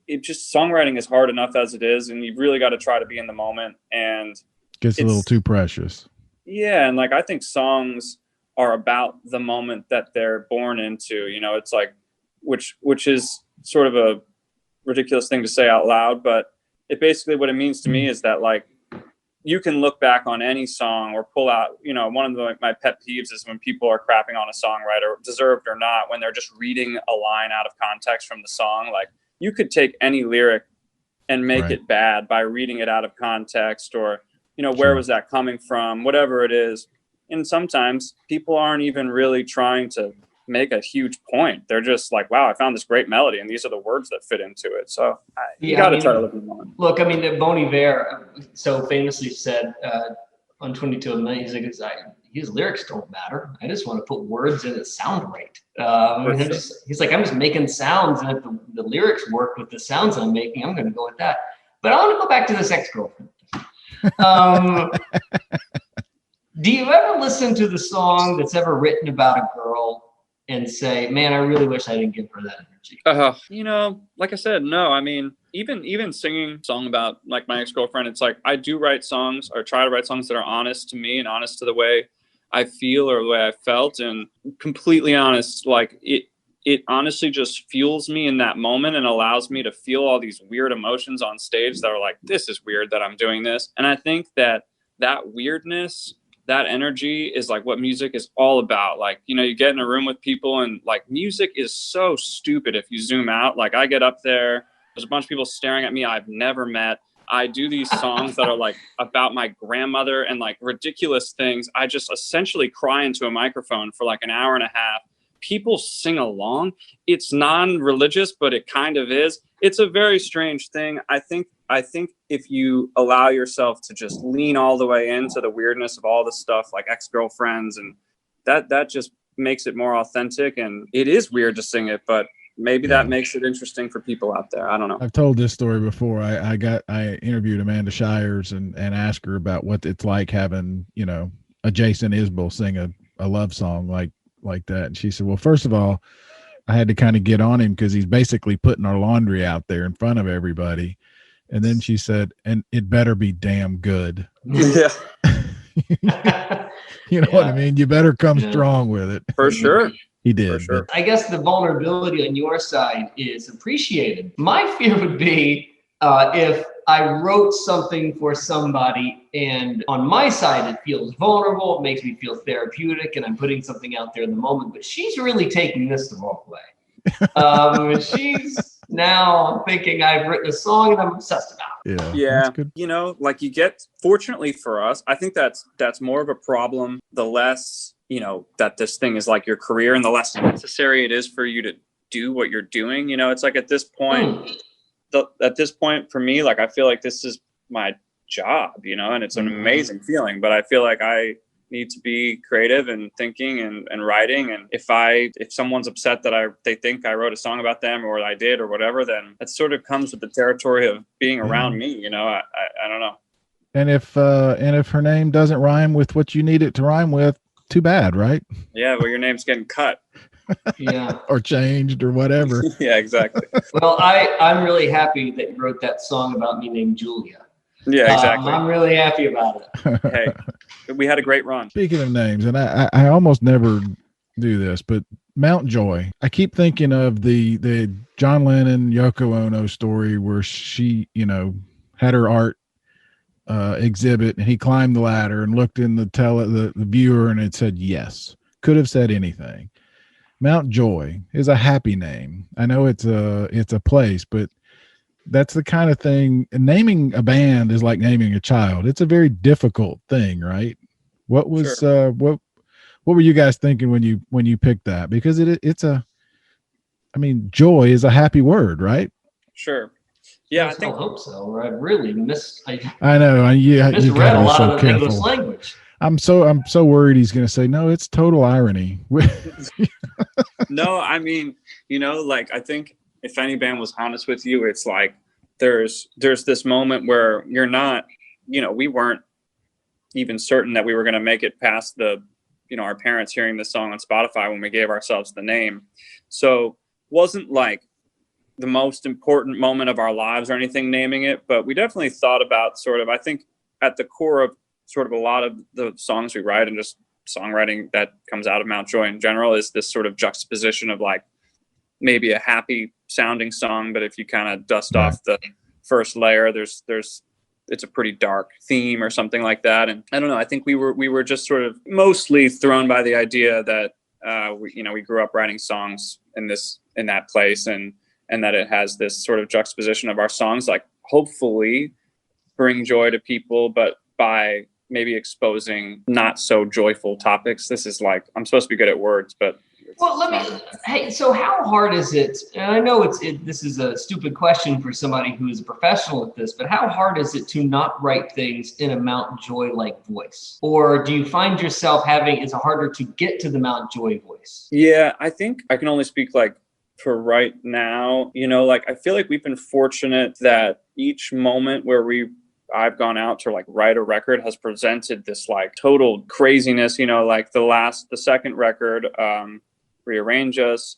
songwriting is hard enough as it is, and you've really got to try to be in the moment, and gets a little too precious. Yeah, and like I think songs are about the moment that they're born into. It's like, which is sort of a ridiculous thing to say out loud, but it basically, what it means to me is that, like, you can look back on any song or pull out, one of my pet peeves is when people are crapping on a songwriter, deserved or not, when they're just reading a line out of context from the song. Like, you could take any lyric and make it bad by reading it out of context, or, where was that coming from, whatever it is. And sometimes people aren't even really trying to make a huge point. They're just like, wow, I found this great melody and these are the words that fit into it. So you got to try to look at one. Look, I mean, Bon Iver so famously said on 22 of Night, he's like, his lyrics don't matter. I just want to put words in that sound right. He's like, I'm just making sounds, and if the lyrics work with the sounds I'm making, I'm going to go with that. But I want to go back to this ex-girlfriend. Do you ever listen to the song that's ever written about a girl and say, man, I really wish I didn't give her that energy? Like I said, no. I mean, even singing a song about like my ex-girlfriend, it's like I do write songs, or try to write songs that are honest to me and honest to the way I feel or the way I felt, and completely honest. Like it honestly just fuels me in that moment and allows me to feel all these weird emotions on stage that are like, this is weird that I'm doing this. And I think that weirdness, that energy is like what music is all about. Like, you get in a room with people and like music is so stupid if you zoom out. Like, I get up there, there's a bunch of people staring at me I've never met. I do these songs that are like about my grandmother and like ridiculous things. I just essentially cry into a microphone for like an hour and a half, people sing along. It's non-religious, but it kind of is. It's a very strange thing. I think if you allow yourself to just lean all the way into the weirdness of all the stuff like ex-girlfriends, and that just makes it more authentic. And it is weird to sing it, but maybe that makes it interesting for people out there. I don't know. I've told this story before. I interviewed Amanda Shires and asked her about what it's like having, you know, a Jason Isbell sing a love song like that. And she said, well, first of all, I had to kind of get on him because he's basically putting our laundry out there in front of everybody. And then she said, and it better be damn good. Yeah. You know what I mean? You better come strong with it. For sure. He did. For sure. I guess the vulnerability on your side is appreciated. My fear would be if I wrote something for somebody and on my side it feels vulnerable, it makes me feel therapeutic, and I'm putting something out there in the moment, but she's really taking this the wrong way. She's now thinking I've written a song and I'm obsessed about it. Yeah. You know, like fortunately for us, I think that's more of a problem the less, you know, that this thing is like your career and the less necessary it is for you to do what you're doing. You know, it's like at this point, for me, like, I feel like this is my job, you know, and it's an amazing feeling, but I feel like I need to be creative and thinking and writing. And if someone's upset that they think I wrote a song about them or I did or whatever, then it sort of comes with the territory of being around me, you know. I don't know. And if her name doesn't rhyme with what you need it to rhyme with, too bad, right? Yeah, well, your name's getting cut. Yeah. Or changed or whatever. Yeah, exactly. Well, I'm really happy that you wrote that song about me named Julia. Yeah, exactly. I'm really happy about it. Hey, we had a great run. Speaking of names, and I almost never do this, but Mount Joy. I keep thinking of the John Lennon, Yoko Ono story where she, you know, had her art exhibit and he climbed the ladder and looked in the viewer and it said yes. Could have said anything. Mount Joy is a happy name. I know it's a place, but that's the kind of thing. Naming a band is like naming a child. It's a very difficult thing, right? What was what were you guys thinking when you picked that? Because joy is a happy word, right? Sure. Yeah, I hope so. I really I know. You got to be so careful. English language. I'm so worried he's going to say no. It's total irony. No, I mean, you know, like, I think if any band was honest with you, it's like there's this moment where you're not, you know, we weren't even certain that we were going to make it past our parents hearing this song on Spotify when we gave ourselves the name. So wasn't like the most important moment of our lives or anything naming it, but we definitely thought about sort of, I think at the core of sort of a lot of the songs we write and just songwriting that comes out of Mount Joy in general is this sort of juxtaposition of like maybe a happy sounding song, but if you kind of dust off the first layer, it's a pretty dark theme or something like that. And I don't know, I think we were just sort of mostly thrown by the idea that we grew up writing songs in that place and that it has this sort of juxtaposition of our songs, like hopefully bring joy to people, but by maybe exposing not so joyful topics. This is like, I'm supposed to be good at words, but so how hard is it? And I know this is a stupid question for somebody who is a professional at this, but how hard is it to not write things in a Mount Joy-like voice? Or do you find yourself it's harder to get to the Mount Joy voice? Yeah, I think I can only speak like for right now, you know, like I feel like we've been fortunate that each moment where I've gone out to like write a record has presented this like total craziness, you know, like the second record, Rearrange Us,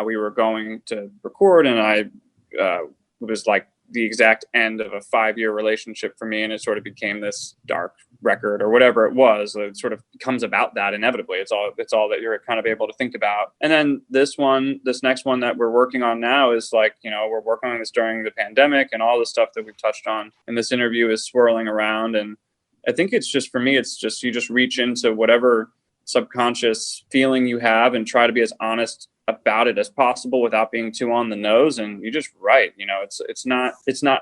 we were going to record and it was like the exact end of a 5-year relationship for me. And it sort of became this dark record or whatever it was. It sort of comes about that inevitably. It's all that you're kind of able to think about. And then this next one that we're working on now is like, you know, we're working on this during the pandemic and all the stuff that we've touched on in this interview is swirling around. And I think it's just, for me, it's just, you just reach into whatever subconscious feeling you have and try to be as honest about it as possible without being too on the nose, and you just write. You know, it's not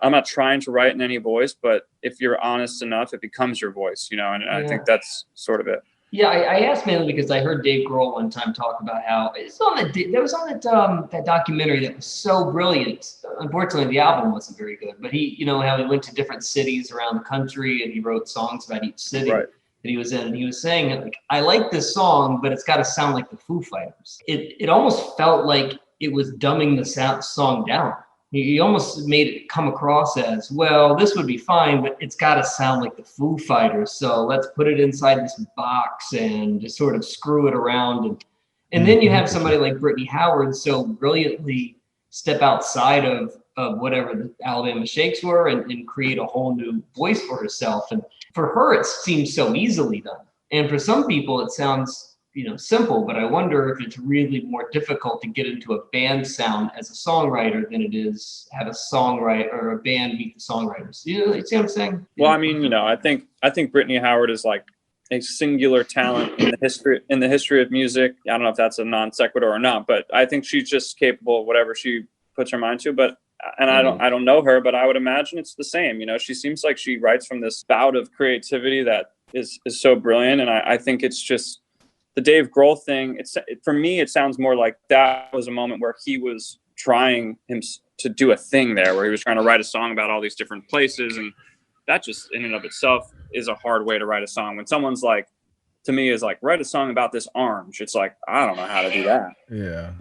I'm not trying to write in any voice, but if you're honest enough, it becomes your voice, you know, and I think that's sort of it. Yeah, I asked mainly because I heard Dave Grohl one time talk about how it's on that documentary that was so brilliant. Unfortunately, the album wasn't very good, but how he went to different cities around the country and he wrote songs about each city that he was in. And he was saying, like, I like this song, but it's got to sound like the Foo Fighters. It almost felt like it was dumbing the song down. He almost made it come across as, well, this would be fine, but it's got to sound like the Foo Fighters. So let's put it inside this box and just sort of screw it around. And then you have somebody like Brittany Howard so brilliantly step outside of whatever the Alabama Shakes were and create a whole new voice for herself. And for her, it seems so easily done. And for some people, it sounds simple, but I wonder if it's really more difficult to get into a band sound as a songwriter than it is have a songwriter or a band meet the songwriters. You see what I'm saying? Well, I mean, I think Brittany Howard is like a singular talent in the history of music. I don't know if that's a non sequitur or not, but I think she's just capable of whatever she puts her mind to. But I don't know her, but I would imagine it's the same. She seems like she writes from this bout of creativity that is so brilliant, and I think it's just. The Dave Grohl thing, for me, it sounds more like that was a moment where he was trying to do a thing there, where he was trying to write a song about all these different places. And that just in and of itself is a hard way to write a song. When someone's like, to me, is like, write a song about this orange. It's like, I don't know how to do that. Yeah.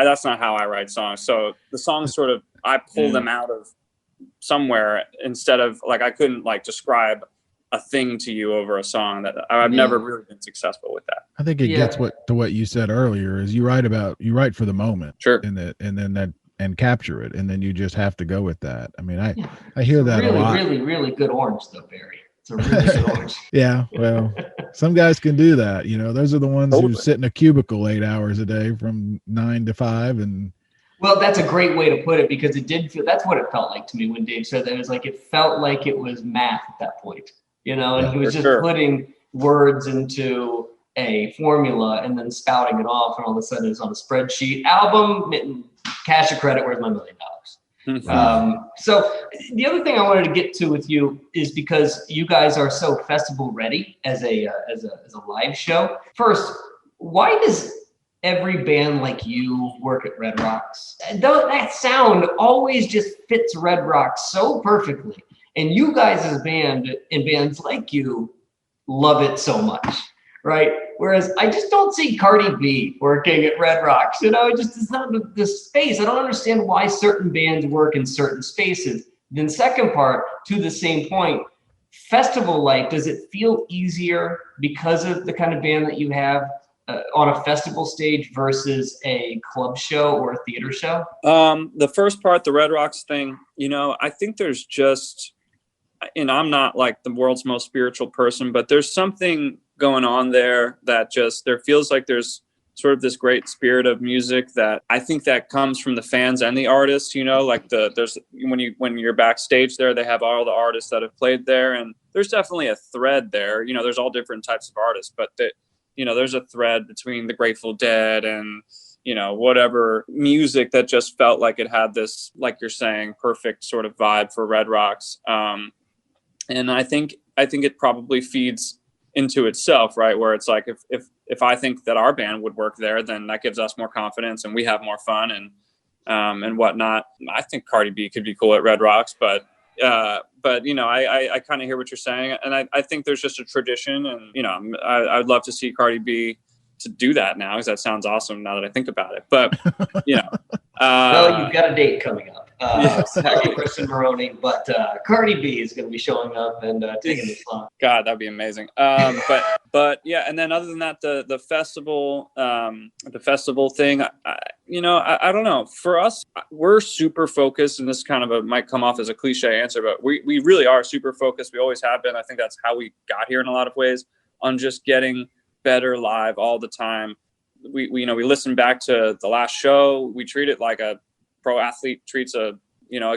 That's not how I write songs. So the songs sort of, I pull them out of somewhere instead of like, I couldn't like describe a thing to you over a song that I've never really been successful with that. I think it gets to what you said earlier is you write for the moment. Sure. And capture it. And then you just have to go with that. I mean, I hear that really, a lot. Really, really good orange though, Barry. It's a really good orange. Yeah. Well, some guys can do that. Those are the ones who sit in a cubicle 8 hours a day from 9 to 5. And well, that's a great way to put it because that's what it felt like to me when Dave said that. It was like, it felt like it was math at that point. And he was just putting words into a formula and then spouting it off, and all of a sudden it's on a spreadsheet. Album, cash or credit, where's my $1 million? So the other thing I wanted to get to with you is because you guys are so festival ready as a live show. First, why does every band like you work at Red Rocks? That sound always just fits Red Rocks so perfectly. And you guys as a band and bands like you love it so much, right? Whereas I just don't see Cardi B working at Red Rocks. It's not the space. I don't understand why certain bands work in certain spaces. Then second part, to the same point, festival life, does it feel easier because of the kind of band that you have on a festival stage versus a club show or a theater show? The first part, the Red Rocks thing, I think there's just... And I'm not like the world's most spiritual person, but there's something going on there that there feels like there's sort of this great spirit of music that I think that comes from the fans and the artists, like there's when you're backstage there, they have all the artists that have played there, and there's definitely a thread there. There's all different types of artists, but there's a thread between the Grateful Dead and whatever music that just felt like it had this, like you're saying, perfect sort of vibe for Red Rocks. And I think it probably feeds into itself, right? Where it's like, if I think that our band would work there, then that gives us more confidence and we have more fun and whatnot. I think Cardi B could be cool at Red Rocks, but I kind of hear what you're saying. And I think there's just a tradition, and, I'd love to see Cardi B to do that now, because that sounds awesome now that I think about it. But, well, you've got a date coming up. Not Kristen Maroney, but Cardi B is going to be showing up and taking the slot. God, that'd be amazing. But yeah, and then other than that, the festival thing, I don't know. For us, we're super focused, and this kind of might come off as a cliche answer, but we really are super focused. We always have been. I think that's how we got here in a lot of ways, on just getting better live all the time. We listen back to the last show. We treat it like a pro athlete treats a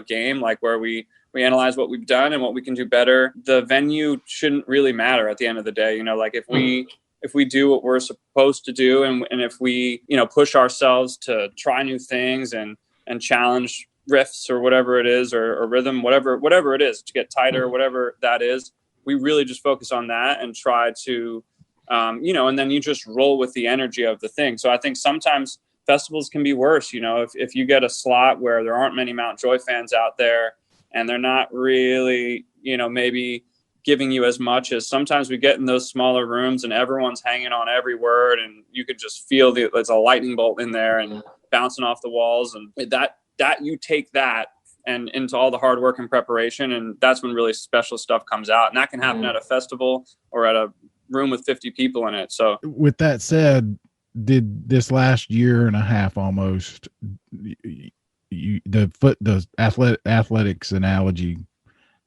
game, like where we analyze what we've done and what we can do better. The venue shouldn't really matter at the end of the day. Like if we do what we're supposed to do, and if we push ourselves to try new things and challenge riffs or whatever it is, or rhythm, whatever it is, to get tighter, whatever that is, we really just focus on that and try to and then you just roll with the energy of the thing. So I think sometimes festivals can be worse. If you get a slot where there aren't many Mount Joy fans out there and they're not really, maybe giving you as much as sometimes we get in those smaller rooms and everyone's hanging on every word and you could just feel there's a lightning bolt in there and bouncing off the walls, and that you take that and into all the hard work and preparation, and that's when really special stuff comes out. And that can happen at a festival or at a room with 50 people in it. So with that said, did this last year and a half almost, the athletics analogy,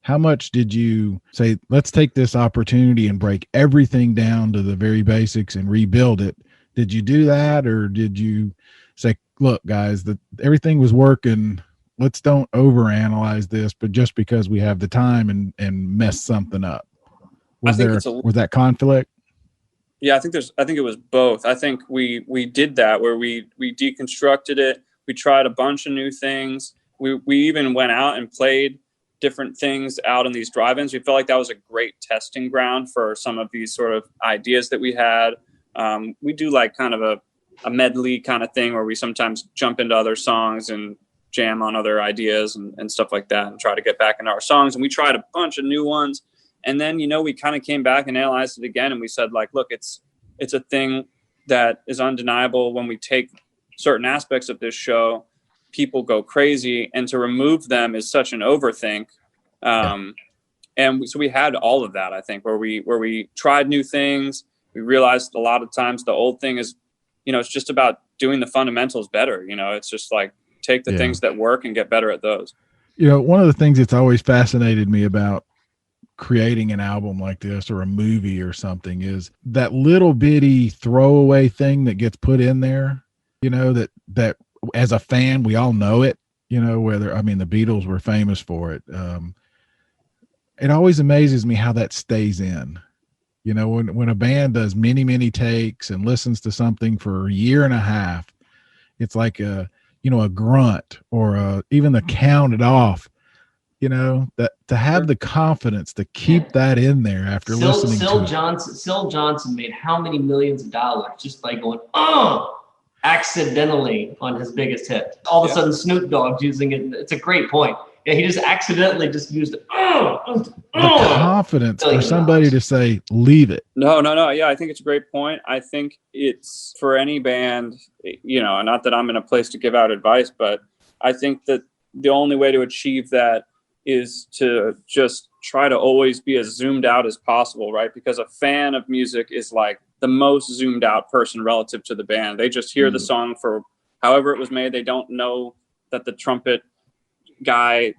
how much did you say, let's take this opportunity and break everything down to the very basics and rebuild it? Did you do that, or did you say, look, guys, everything was working, let's don't overanalyze this, but just because we have the time and mess something up? Was that conflict? Yeah, I think it was both. I think we did that where we deconstructed it. We tried a bunch of new things. We even went out and played different things out in these drive-ins. We felt like that was a great testing ground for some of these sort of ideas that we had. We do like kind of a medley kind of thing where we sometimes jump into other songs and jam on other ideas and stuff like that and try to get back into our songs. And we tried a bunch of new ones. And then, we kind of came back and analyzed it again. And we said, like, look, it's a thing that is undeniable. When we take certain aspects of this show, people go crazy. And to remove them is such an overthink. So we had all of that, I think, where we tried new things. We realized a lot of times the old thing is, it's just about doing the fundamentals better. It's just like take the things that work and get better at those. One of the things that's always fascinated me about creating an album like this or a movie or something is that little bitty throwaway thing that gets put in there, that as a fan, we all know it, the Beatles were famous for it. It always amazes me how that stays in, when a band does many, many takes and listens to something for a year and a half, it's like a grunt or even the count it off, that to have the confidence to keep that in there after listening to it. Syl Johnson made how many millions of dollars just by going, accidentally on his biggest hit. All of a sudden Snoop Dogg's using it. It's a great point. Yeah, he just accidentally just used it. The confidence for somebody to say, leave it. No. Yeah, I think it's a great point. I think it's for any band, not that I'm in a place to give out advice, but I think that the only way to achieve that is to just try to always be as zoomed out as possible, right? Because a fan of music is like the most zoomed out person relative to the band. They just hear the song for however it was made. They don't know that the trumpet guy,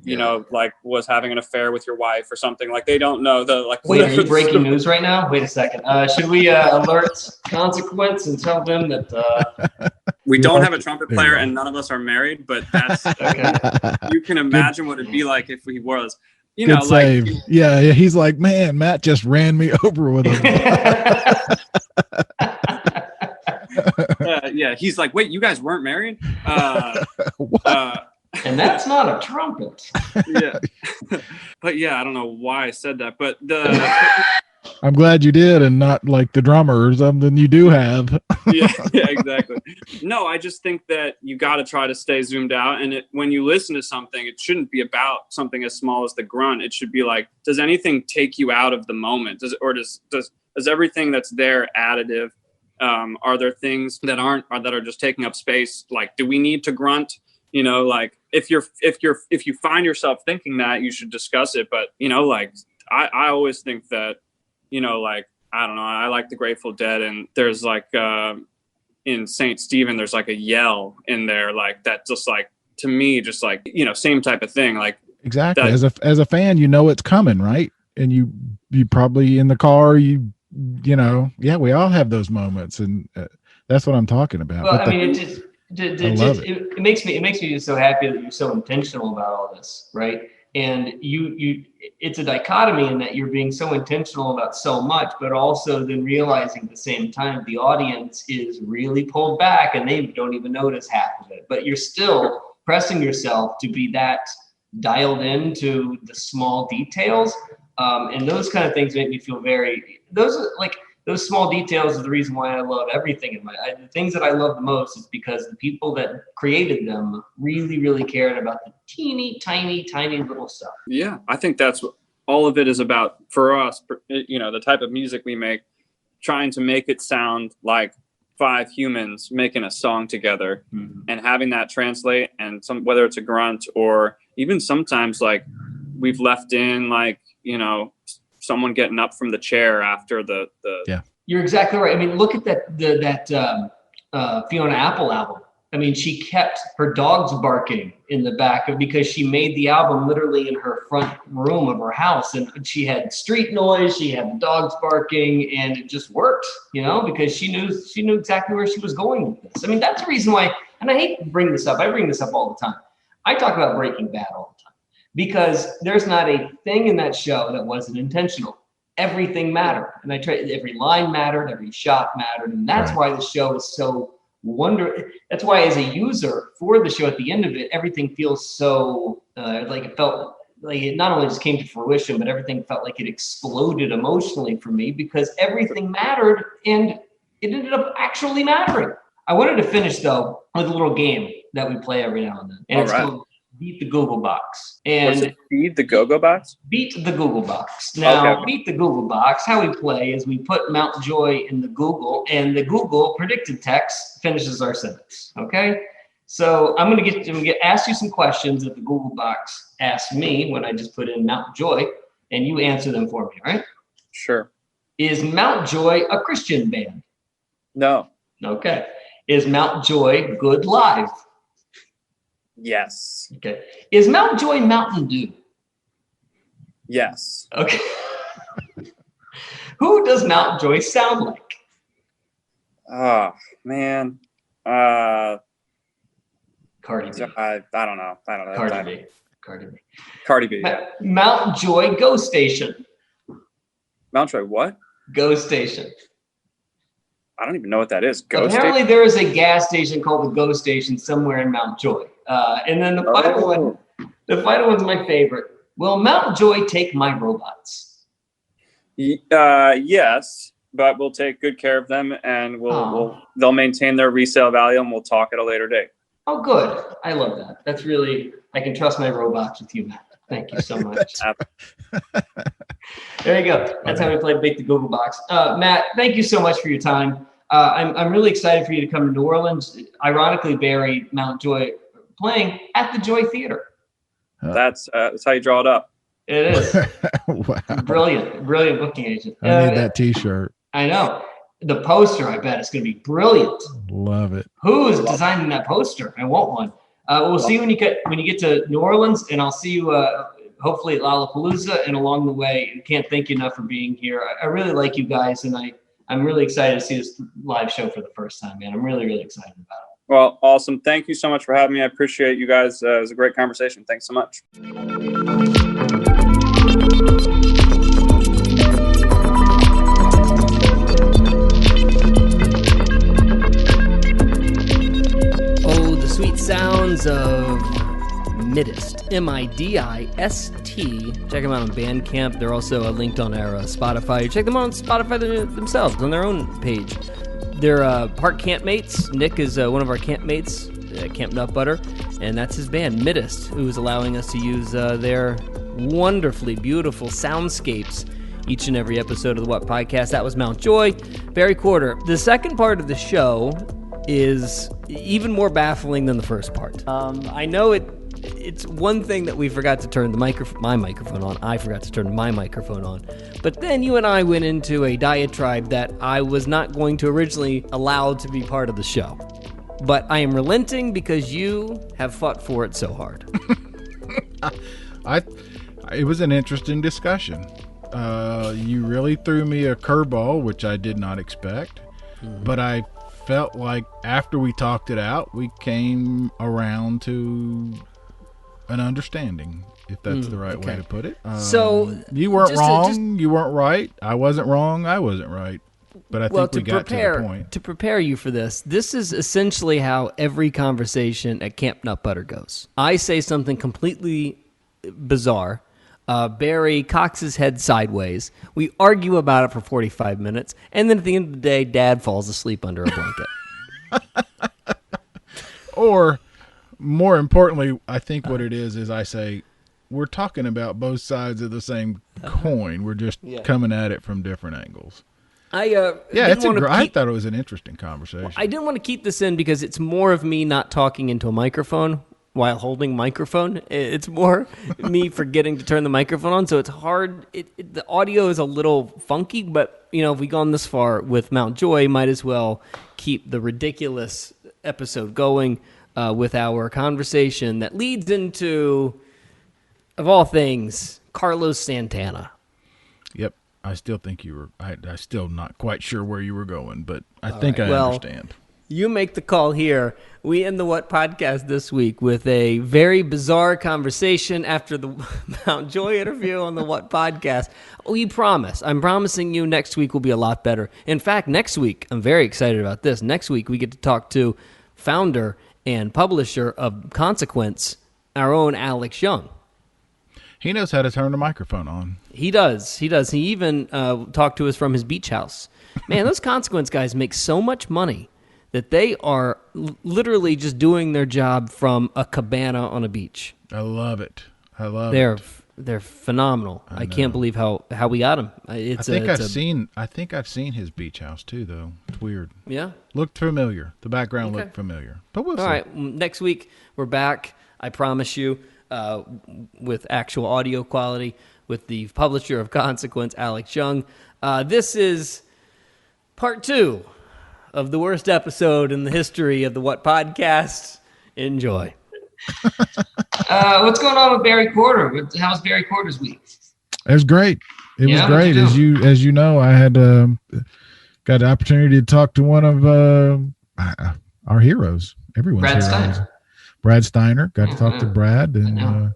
was having an affair with your wife or something. Like they don't know Wait, are you breaking news right now? Wait a second. Should we alert Consequence and tell them that we don't have a trumpet player and none of us are married, but that's okay. You can imagine what it'd be like if we was. Good save. Yeah, he's like, man, Matt just ran me over with him. Yeah, he's like, wait, you guys weren't married? And that's not a trumpet. Yeah. But yeah, I don't know why I said that, but I'm glad you did and not like the drummer or something you do have. yeah, exactly. No, I just think that you got to try to stay zoomed out. And when you listen to something, it shouldn't be about something as small as the grunt. It should be like, does anything take you out of the moment? Does everything that's there additive? Are there things that are just taking up space? Like, do we need to grunt? If you find yourself thinking that, you should discuss it. But, I always think that, I don't know, I like the Grateful Dead, and there's in St. Stephen, there's a yell in there, that just to me, just same type of thing. Exactly. As a fan, it's coming, right? And you probably in the car, we all have those moments, and that's what I'm talking about. Well, it makes me just so happy that you're so intentional about all this, right? And it's a dichotomy in that you're being so intentional about so much, but also then realizing at the same time the audience is really pulled back and they don't even notice half of it. But you're still pressing yourself to be that dialed into the small details, and those kind of things make me feel those small details is the reason why I love everything in the things that I love the most is because the people that created them really, really cared about the teeny, tiny, tiny little stuff. Yeah, I think that's what all of it is about for us, the type of music we make, trying to make it sound like 5 humans making a song together and having that translate, and whether it's a grunt or even sometimes like we've left in like, someone getting up from the chair after the Yeah. You're exactly right. I mean, look at that Fiona Apple album. I mean, she kept her dogs barking in the back because she made the album literally in her front room of her house, and she had street noise, she had dogs barking, and it just worked, because she knew exactly where she was going with this. I mean, that's the reason why, and I hate to bring this up. I bring this up all the time. I talk about Breaking Bad all the time because there's not a thing in that show that wasn't intentional. Everything mattered, and every line mattered, every shot mattered, and that's why the show is so that's why as a user for the show at the end of it, everything feels so like it felt like it not only just came to fruition, but everything felt like it exploded emotionally for me because everything mattered and it ended up actually mattering. I wanted to finish though with a little game that we play every now and then, and it's called Beat the Google Box. And what's it? Beat the Go-Go Box? Beat the Google Box. Now, Beat the Google Box, how we play is we put Mount Joy in the Google, and the Google predicted text finishes our sentence. Okay? So I'm going to ask you some questions that the Google Box asked me when I just put in Mount Joy, and you answer them for me, all right? Sure. Is Mount Joy a Christian band? No. Okay. Is Mount Joy good live? Yes. Okay. Is Mount Joy Mountain Dew? Yes. Okay. Who does Mount Joy sound like? Oh, man. Cardi B. I don't know. Cardi B. Yeah. Mount Joy Go Station. Mount Joy what? Go Station. I don't even know what that is. Apparently there is a gas station called the Go Station somewhere in Mount Joy. And then the final one's my favorite. Will Mount Joy take my robots? Yes, but we'll take good care of them, and they'll maintain their resale value, and we'll talk at a later date. Oh, good. I love that. That's really, I can trust my robots with you, Matt. Thank you so much. There you go. That's how we play Beat the Google Box. Matt, thank you so much for your time. I'm really excited for you to come to New Orleans. Ironically, Barry, Mount Joy playing at the Joy Theater. That's how you draw it up. It is. Wow. Brilliant booking agent. I need that T-shirt. I know. The poster, I bet, is going to be brilliant. Love it. Who's designing that poster? I want one. We'll see you when you get to New Orleans, and I'll see you hopefully at Lollapalooza. And along the way, I can't thank you enough for being here. I really like you guys, and I'm really excited to see this live show for the first time, man. I'm really, really excited about it. Well, awesome. Thank you so much for having me. I appreciate you guys. It was a great conversation. Thanks so much. Oh, the sweet sounds of Midist. Midist. Check them out on Bandcamp. They're also linked on our Spotify. Check them out on Spotify themselves, on their own page. They're part campmates. Nick is one of our campmates at Camp Nut Butter, and that's his band, Midist, who is allowing us to use their wonderfully beautiful soundscapes each and every episode of the What Podcast. That was Mount Joy. Barry Quarter. The second part of the show is even more baffling than the first part. I know it's one thing that we forgot to turn my microphone on. I forgot to turn my microphone on. But then you and I went into a diatribe that I was not going to originally allow to be part of the show. But I am relenting because you have fought for it so hard. It was an interesting discussion. You really threw me a curveball, which I did not expect. Mm-hmm. But I felt like after we talked it out, we came around to an understanding, if that's the right way to put it. So you weren't wrong. You weren't right. I wasn't wrong. I wasn't right. But I think we got to the point. To prepare you for this is essentially how every conversation at Camp Nut Butter goes. I say something completely bizarre. Barry cocks his head sideways. We argue about it for 45 minutes, and then at the end of the day, Dad falls asleep under a blanket. Or, more importantly, I think what it is I say, we're talking about both sides of the same coin. We're just coming at it from different angles. I thought it was an interesting conversation. Well, I didn't want to keep this in because it's more of me not talking into a microphone while holding microphone. It's more me forgetting to turn the microphone on, so it's hard. The audio is a little funky, but if we've gone this far with Mount Joy, might as well keep the ridiculous episode going with our conversation that leads into, of all things, Carlos Santana. Yep. I still think you were. I still not quite sure where you were going, but I think I understand. You make the call here. We end the What podcast this week with a very bizarre conversation after the Mount Joy interview on the What podcast. We promise. I'm promising you next week will be a lot better. In fact, next week, I'm very excited about this. Next week, we get to talk to founder and publisher of Consequence, our own Alex Young. He knows how to turn the microphone on. He does. He even talked to us from his beach house. Man, those Consequence guys make so much money that they are literally just doing their job from a cabana on a beach. I love it. They're phenomenal. I can't believe how we got them. I think I've seen his beach house too, though. It's weird. Yeah, looked familiar. The background looked familiar. But we'll see. All right, next week we're back. I promise you. With actual audio quality, with the publisher of Consequence, Alex Young. This is part 2 of the worst episode in the history of the What podcast. Enjoy. What's going on with Barry Porter? How's Barry Porter's week? It was great. It was great. As you know, I had got the opportunity to talk to one of our heroes. Everyone's Brad heroes. Steiner. Brad Steiner. Got to talk to Brad and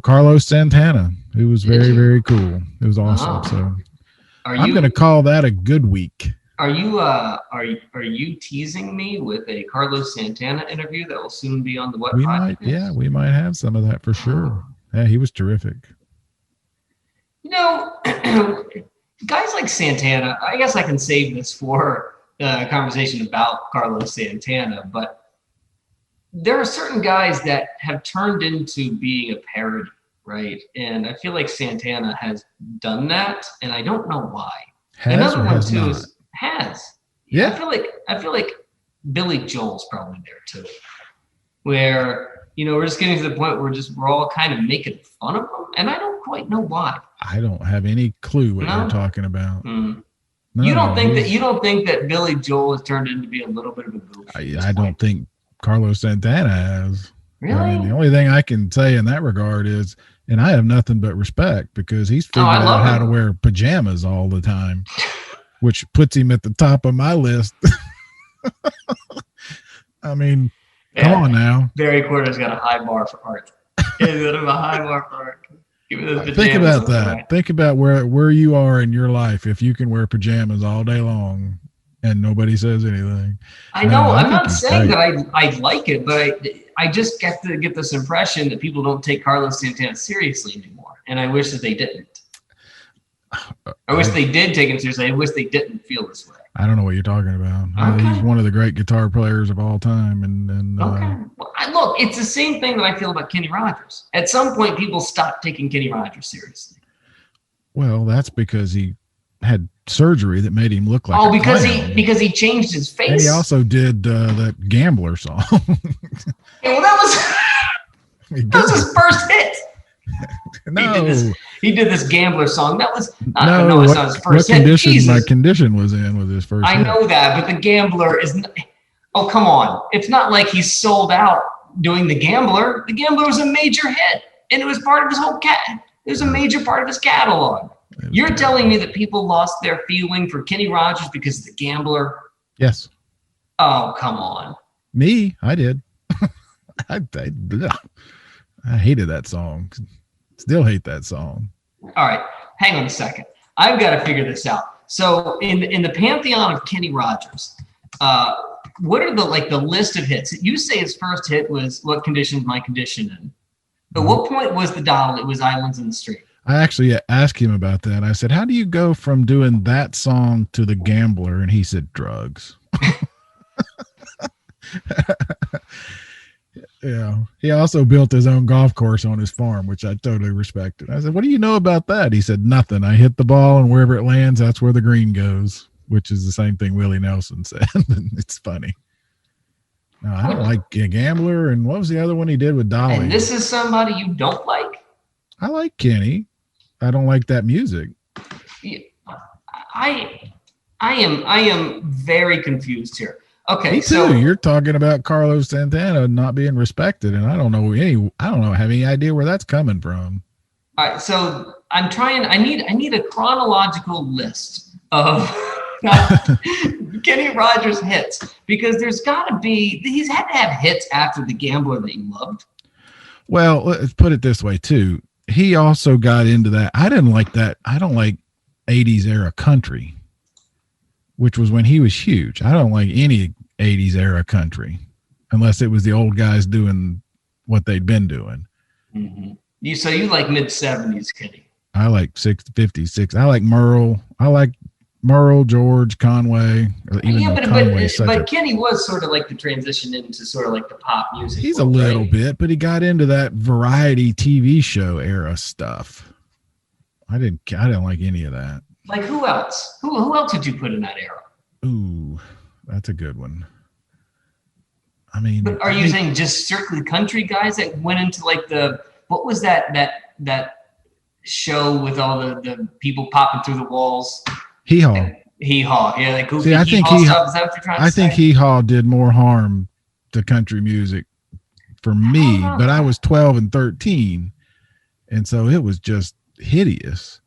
Carlos Santana. It was very, very cool. It was awesome. So I'm going to call that a good week. Are you teasing me with a Carlos Santana interview that will soon be on the What podcast? We might have some of that for sure. Yeah, he was terrific. Guys like Santana, I guess I can save this for a conversation about Carlos Santana, but there are certain guys that have turned into being a parody, right? And I feel like Santana has done that, and I don't know why. Another one too has. Yeah. I feel like Billy Joel's probably there too, where we're just getting to the point where we're all kind of making fun of him, and I don't quite know why. I don't have any clue what you're talking about. Mm. No, you don't think that Billy Joel has turned into be a little bit of a goof? I don't think Carlos Santana has. Really? I mean, the only thing I can say in that regard is, and I have nothing but respect because he's figured out how to wear pajamas all the time, which puts him at the top of my list. I mean, come on now. Barry Porter's got a high bar for art. He's got a high bar for art. Give me those pajamas. Think about that. Right. Think about where you are in your life if you can wear pajamas all day long and nobody says anything. I know. I'm not saying that I like it, but I just get this impression that people don't take Carlos Santana seriously anymore, and I wish that they didn't. I wish they did take him seriously. I wish they didn't feel this way. I don't know what you're talking about. Okay. He's one of the great guitar players of all time, and okay. Well, look, it's the same thing that I feel about Kenny Rogers. At some point, people stopped taking Kenny Rogers seriously. Well, that's because he had surgery that made him look like because he changed his face. And he also did that Gambler song. Yeah, well, that was his first hit. No, he did this Gambler song. That was it's not his first hit. Condition my condition was in with his first. I know that, but the Gambler is. Oh, come on! It's not like he's sold out doing the Gambler. The Gambler was a major hit, and it was part of his whole It was a major part of his catalog. You're telling me that people lost their feeling for Kenny Rogers because of the Gambler? Yes. Oh, come on. Me, I did. I hated that song. Still hate that song. All right, hang on a second. I've got to figure this out. So, in the pantheon of Kenny Rogers, what are the list of hits? You say his first hit was "What Condition's My Condition In," At what point was the doll? It was Islands in the Stream. I actually asked him about that. I said, how do you go from doing that song to The Gambler? And he said, drugs. Yeah. He also built his own golf course on his farm, which I totally respected. I said, what do you know about that? He said, nothing. I hit the ball, and wherever it lands, that's where the green goes, which is the same thing Willie Nelson said. It's funny. No, I don't like a Gambler. And what was the other one he did with Dolly? And this is somebody you don't like? I like Kenny. I don't like that music. I am very confused here. Okay, me too. So you're talking about Carlos Santana not being respected, and I don't have any idea where that's coming from. All right, so I'm trying. I need a chronological list of Kenny Rogers hits, because there's got to be. He's had to have hits after The Gambler that you loved. Well, let's put it this way too. He also got into that. I didn't like that. I don't like 80s era country, which was when he was huge. I don't like any 80s era country unless it was the old guys doing what they'd been doing. Mm-hmm. You like mid 70s Kenny. I like 56. I like Merle. I like Merle, George, Conway. But Kenny was sort of like the transition into sort of like the pop music. He's a little bit, but he got into that variety TV show era stuff. I didn't like any of that. Like who else? Who else did you put in that era? Ooh, that's a good one. I mean, but are you saying just strictly country guys that went into like what was that show with all the people popping through the walls? Hee Haw. Hee Haw. Yeah, like goofy. See, I think Hee Haw stuff. Is that what you're trying to say? I think Hee Haw did more harm to country music for me, but I was 12 and 13, and so it was just hideous.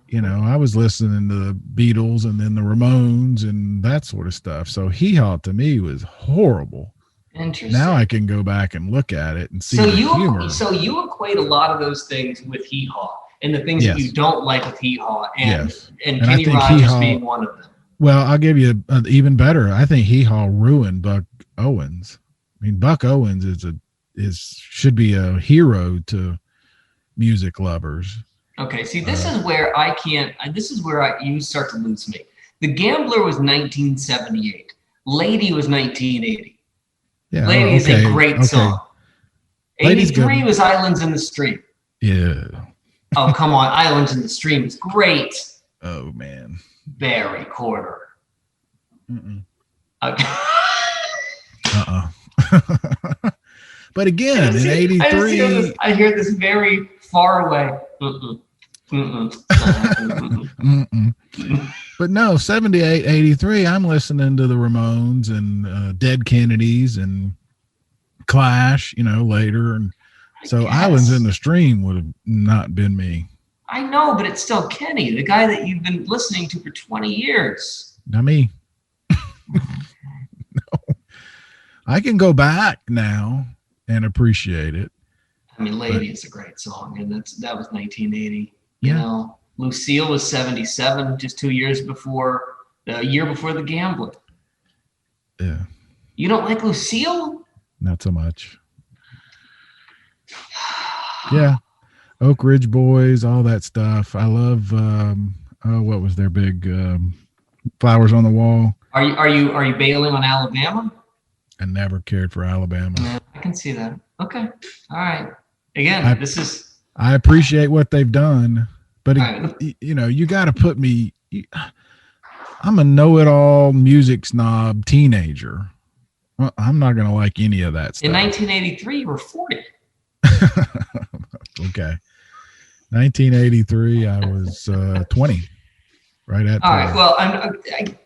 You know, I was listening to the Beatles and then the Ramones and that sort of stuff. So Hee Haw to me was horrible. Interesting. Now I can go back and look at it and see the humor. So you equate a lot of those things with Hee Haw and the things that you don't like with Hee Haw, and Kenny Rogers being one of them. Well, I'll give you even better. I think Hee Haw ruined Buck Owens. I mean, Buck Owens should be a hero to music lovers. Okay, see, this is where you start to lose me. The Gambler was 1978. Lady was 1980. Yeah, Lady is a great song. Lady's 83 good. was Islands in the Stream. Yeah. Oh, come on. Islands in the Stream is great. Oh, man. Barry Quarter. Mm-mm. Okay. But again, in 83. I hear this very far away. Mm-mm. Mm-mm. Mm-mm. But no, 78, 83, I'm listening to the Ramones and Dead Kennedys and Clash, later. And so Islands in the Stream would have not been me. I know, but it's still Kenny, the guy that you've been listening to for 20 years. Not me. No. I can go back now and appreciate it. I mean, Lady is a great song, and that was 1980. You know, Lucille was 77, just 2 years before, a year before The Gambler. Yeah. You don't like Lucille? Not so much. Yeah. Oak Ridge Boys, all that stuff. I love, what was their big Flowers on the Wall? Are you bailing on Alabama? I never cared for Alabama. Yeah, I can see that. Okay. All right. Again, I appreciate what they've done, but you got to put me. I'm a know-it-all music snob teenager. Well, I'm not going to like any of that stuff. In 1983, you were 40. Okay. 1983, I was 20. Right at. All right. Well,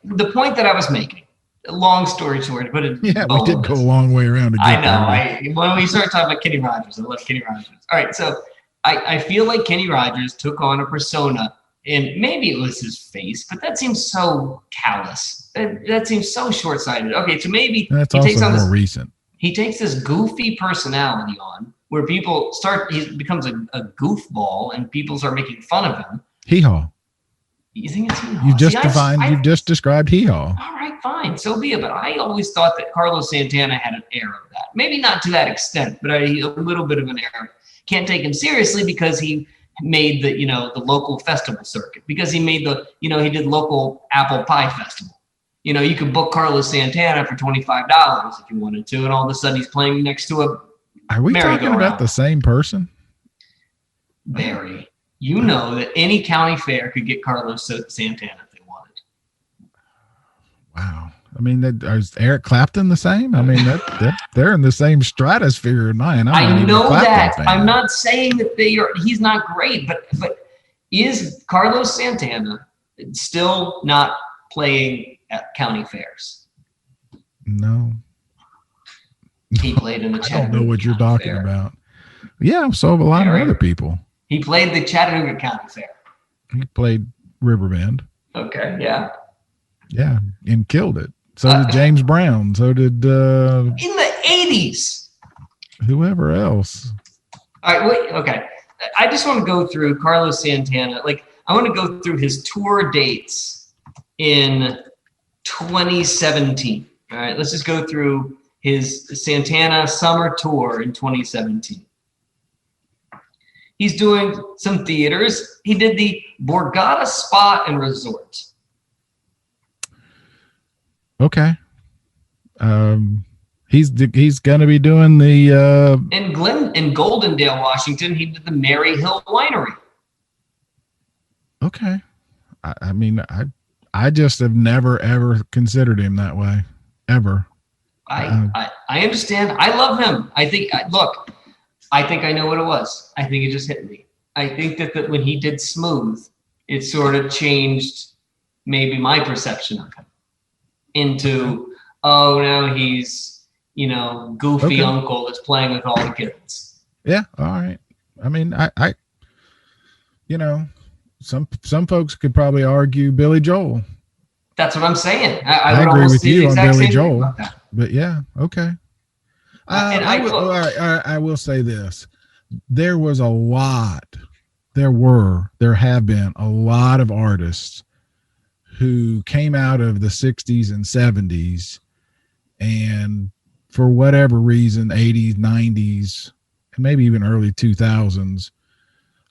the point that I was making. Long story short, but we did go a long way around to get I know. When we start talking about Kenny Rogers, I love Kenny Rogers. All right, so I feel like Kenny Rogers took on a persona, and maybe it was his face, but that seems so callous. That seems so short-sighted. Okay, so maybe that's more recent. He takes this goofy personality on, where he becomes a goofball, and people start making fun of him. Hee Haw. You think it's Hee Haw? You've just described Hee Haw. All right, fine. So be it. But I always thought that Carlos Santana had an air of that. Maybe not to that extent, but a little bit of an air. can't take him seriously because he made the local festival circuit, because he made he did local apple pie festival. You could book Carlos Santana for $25 if you wanted to, and all of a sudden he's playing next to a. Are we talking about the same person? Barry, you know that any county fair could get Carlos Santana if they wanted. Wow. I mean, is Eric Clapton the same? I mean, they're in the same stratosphere in mine. I know that. Fan. I'm not saying that he's not great, but is Carlos Santana still not playing at county fairs? No. He played in the Chattanooga. I don't know what you're talking about. Yeah, so have a lot of other people. He played the Chattanooga County Fair. He played Riverbend. Okay, yeah. Yeah, and killed it. So did James Brown. So did... in the 80s. Whoever else. All right, wait, okay. I just want to go through Carlos Santana. I want to go through his tour dates in 2017. All right, let's just go through his Santana summer tour in 2017. He's doing some theaters. He did the Borgata Spa and Resort. Okay. He's going to be doing the in Goldendale, Washington. He did the Mary Hill Winery. Okay. I mean, I just have never ever considered him that way, ever. I understand. I love him. I think I know what it was. I think it just hit me. I think that when he did Smooth, it sort of changed maybe my perception of him into, now he's, goofy uncle that's playing with all the kids. Yeah. All right. I mean, I some folks could probably argue Billy Joel. That's what I'm saying. I agree with you on Billy Joel, but yeah. Okay. I will say this. There have been a lot of artists who came out of the 60s and 70s and for whatever reason, 80s, 90s, and maybe even early 2000s,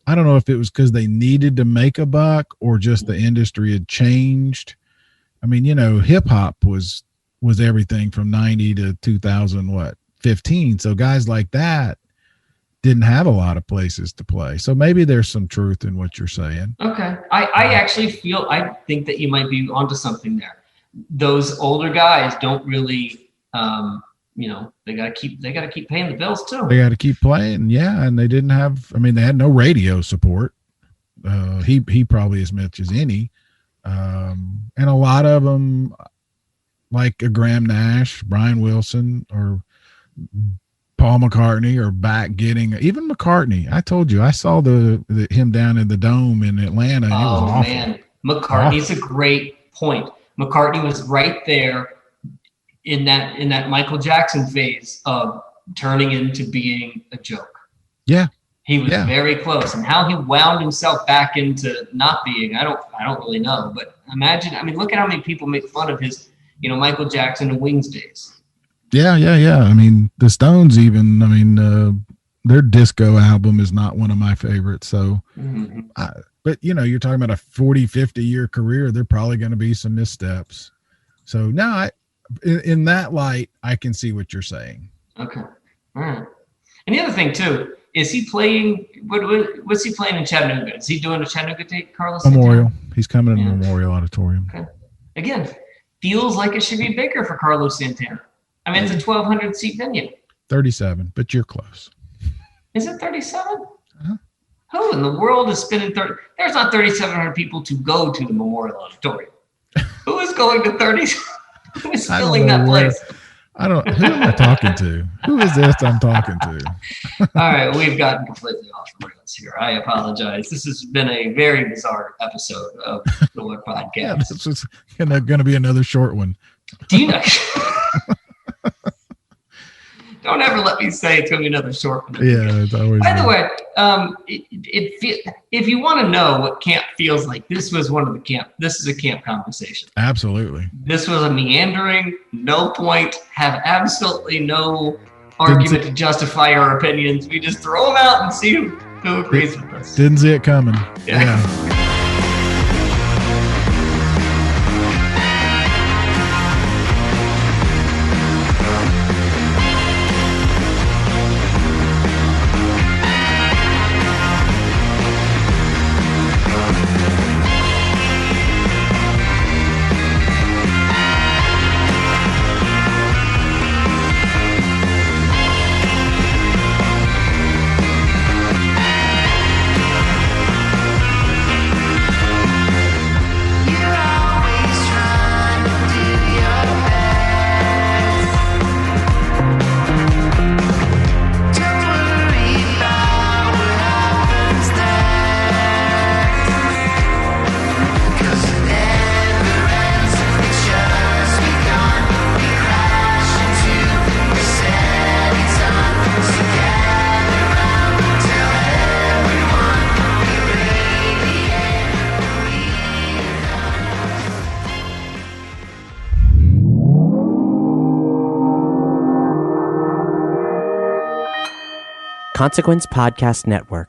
I don't know if it was because they needed to make a buck or just the industry had changed. I mean, hip hop was everything from 90 to 2015. So guys like that didn't have a lot of places to play. So maybe there's some truth in what you're saying. Okay. I think that you might be onto something there. Those older guys don't really, they got to keep paying the bills too. They got to keep playing. Yeah. And they didn't have, they had no radio support. He probably as much as any. And a lot of them, like a Graham Nash, Brian Wilson, or Paul McCartney, are back getting even McCartney. I told you I saw him down in the Dome in Atlanta. And it was awful. Man, McCartney's a great point. McCartney was right there in that Michael Jackson phase of turning into being a joke. Yeah. He was very close, and how he wound himself back into not being, I don't really know, but imagine, look at how many people make fun of his, Michael Jackson and Wings days. Yeah. The Stones even, their disco album is not one of my favorites. So, but you're talking about a 40, 50 year career. There are probably going to be some missteps. So no, in that light, I can see what you're saying. Okay. All right. And the other thing too, is he playing? What's he playing in Chattanooga? Is he doing a Chattanooga date, Carlos? Memorial. He's coming in the Memorial Auditorium. Okay. Again, feels like it should be bigger for Carlos Santana. It's a 1,200 seat venue. 37, but you're close. Is it 37? Uh-huh. Who in the world is spending 30? There's not 3,700 people to go to the Memorial Auditorium. Who is going to 30? Who is filling that place? Who am I talking to? Who is this I'm talking to? All right, we've gotten completely off the rails here. I apologize. This has been a very bizarre episode of the What Podcast. Yeah, this is going to be another short one. Do you know? Don't ever let me say it's going to be another short one. Yeah, it's always. By the way, if you want to know what camp feels like, this was one of the camp. This is a camp conversation. Absolutely. This was a meandering, no point, have absolutely no argument to justify our opinions. We just throw them out and see who agrees with us. Didn't see it coming. Yeah. Consequence Podcast Network.